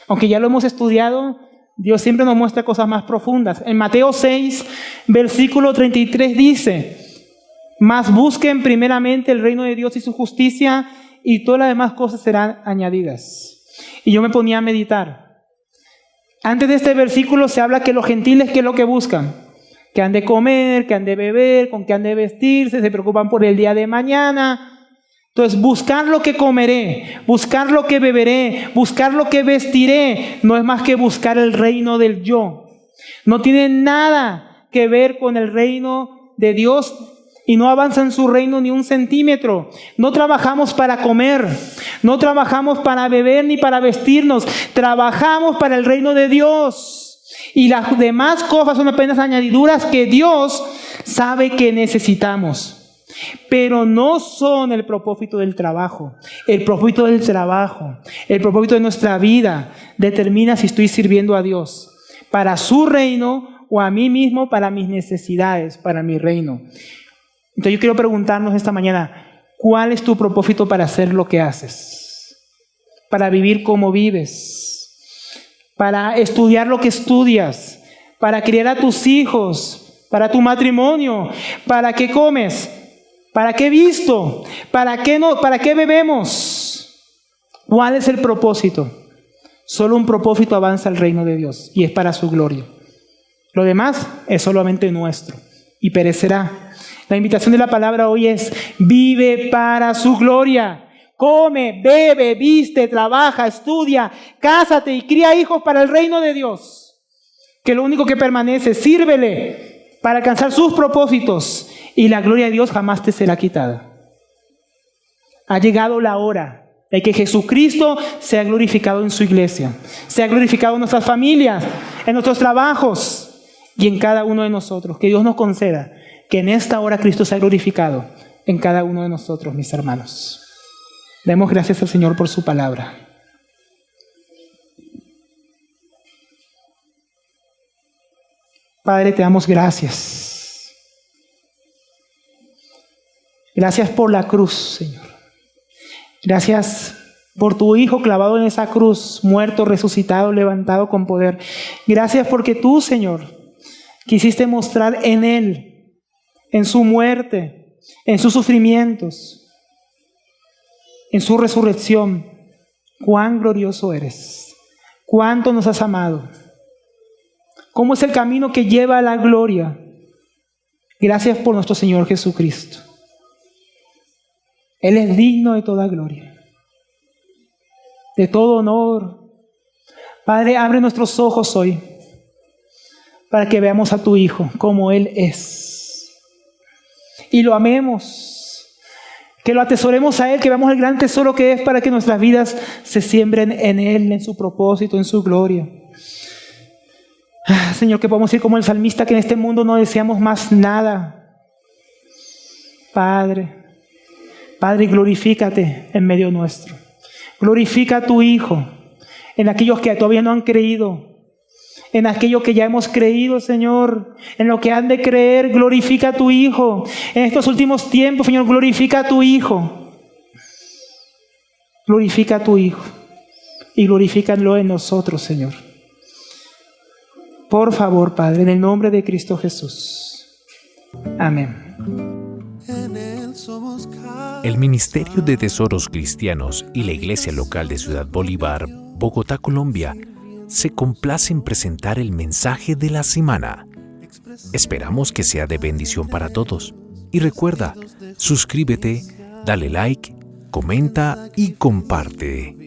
Aunque ya lo hemos estudiado, Dios siempre nos muestra cosas más profundas. En Mateo 6, versículo 33 dice: mas busquen primeramente el reino de Dios y su justicia, y todas las demás cosas serán añadidas. Y yo me ponía a meditar. Antes de este versículo se habla que los gentiles, ¿qué es lo que buscan? Que han de comer, que han de beber, con que han de vestirse, se preocupan por el día de mañana. Entonces, buscar lo que comeré, buscar lo que beberé, buscar lo que vestiré, no es más que buscar el reino del yo. No tiene nada que ver con el reino de Dios y no avanza en su reino ni un centímetro. No trabajamos para comer, no trabajamos para beber ni para vestirnos, trabajamos para el reino de Dios. Y las demás cosas son apenas añadiduras que Dios sabe que necesitamos. Pero no son el propósito del trabajo. El propósito del trabajo, el propósito de nuestra vida, determina si estoy sirviendo a Dios para su reino o a mí mismo para mis necesidades, para mi reino. Entonces yo quiero preguntarnos esta mañana, ¿cuál es tu propósito para hacer lo que haces? Para vivir como vives, para estudiar lo que estudias, para criar a tus hijos, para tu matrimonio, para qué comes, para qué visto, para qué bebemos. ¿Cuál es el propósito? Solo un propósito avanza al reino de Dios y es para su gloria. Lo demás es solamente nuestro y perecerá. La invitación de la palabra hoy es: vive para su gloria. Come, bebe, viste, trabaja, estudia, cásate y cría hijos para el reino de Dios. Que lo único que permanece, sírvele para alcanzar sus propósitos y la gloria de Dios jamás te será quitada. Ha llegado la hora de que Jesucristo sea glorificado en su iglesia, sea glorificado en nuestras familias, en nuestros trabajos y en cada uno de nosotros. Que Dios nos conceda que en esta hora Cristo sea glorificado en cada uno de nosotros, mis hermanos. Demos gracias al Señor por su palabra. Padre, te damos gracias. Gracias por la cruz, Señor. Gracias por tu Hijo clavado en esa cruz, muerto, resucitado, levantado con poder. Gracias porque tú, Señor, quisiste mostrar en Él, en su muerte, en sus sufrimientos, en su resurrección, cuán glorioso eres, cuánto nos has amado, cómo es el camino que lleva a la gloria. Gracias por nuestro Señor Jesucristo. Él es digno de toda gloria, de todo honor. Padre, abre nuestros ojos hoy para que veamos a tu Hijo como Él es y lo amemos, que lo atesoremos a Él, que veamos el gran tesoro que es, para que nuestras vidas se siembren en Él, en su propósito, en su gloria. Señor, que podamos ir como el salmista, que en este mundo no deseamos más nada. Padre, glorifícate en medio nuestro. Glorifica a tu Hijo en aquellos que todavía no han creído, en aquellos que ya hemos creído, Señor, en lo que han de creer. Glorifica a tu Hijo. En estos últimos tiempos, Señor, glorifica a tu Hijo. Glorifica a tu Hijo y glorifícalo en nosotros, Señor. Por favor, Padre, en el nombre de Cristo Jesús. Amén. El Ministerio de Tesoros Cristianos y la Iglesia Local de Ciudad Bolívar, Bogotá, Colombia, se complace en presentar el mensaje de la semana. Esperamos que sea de bendición para todos. Y recuerda, suscríbete, dale like, comenta y comparte.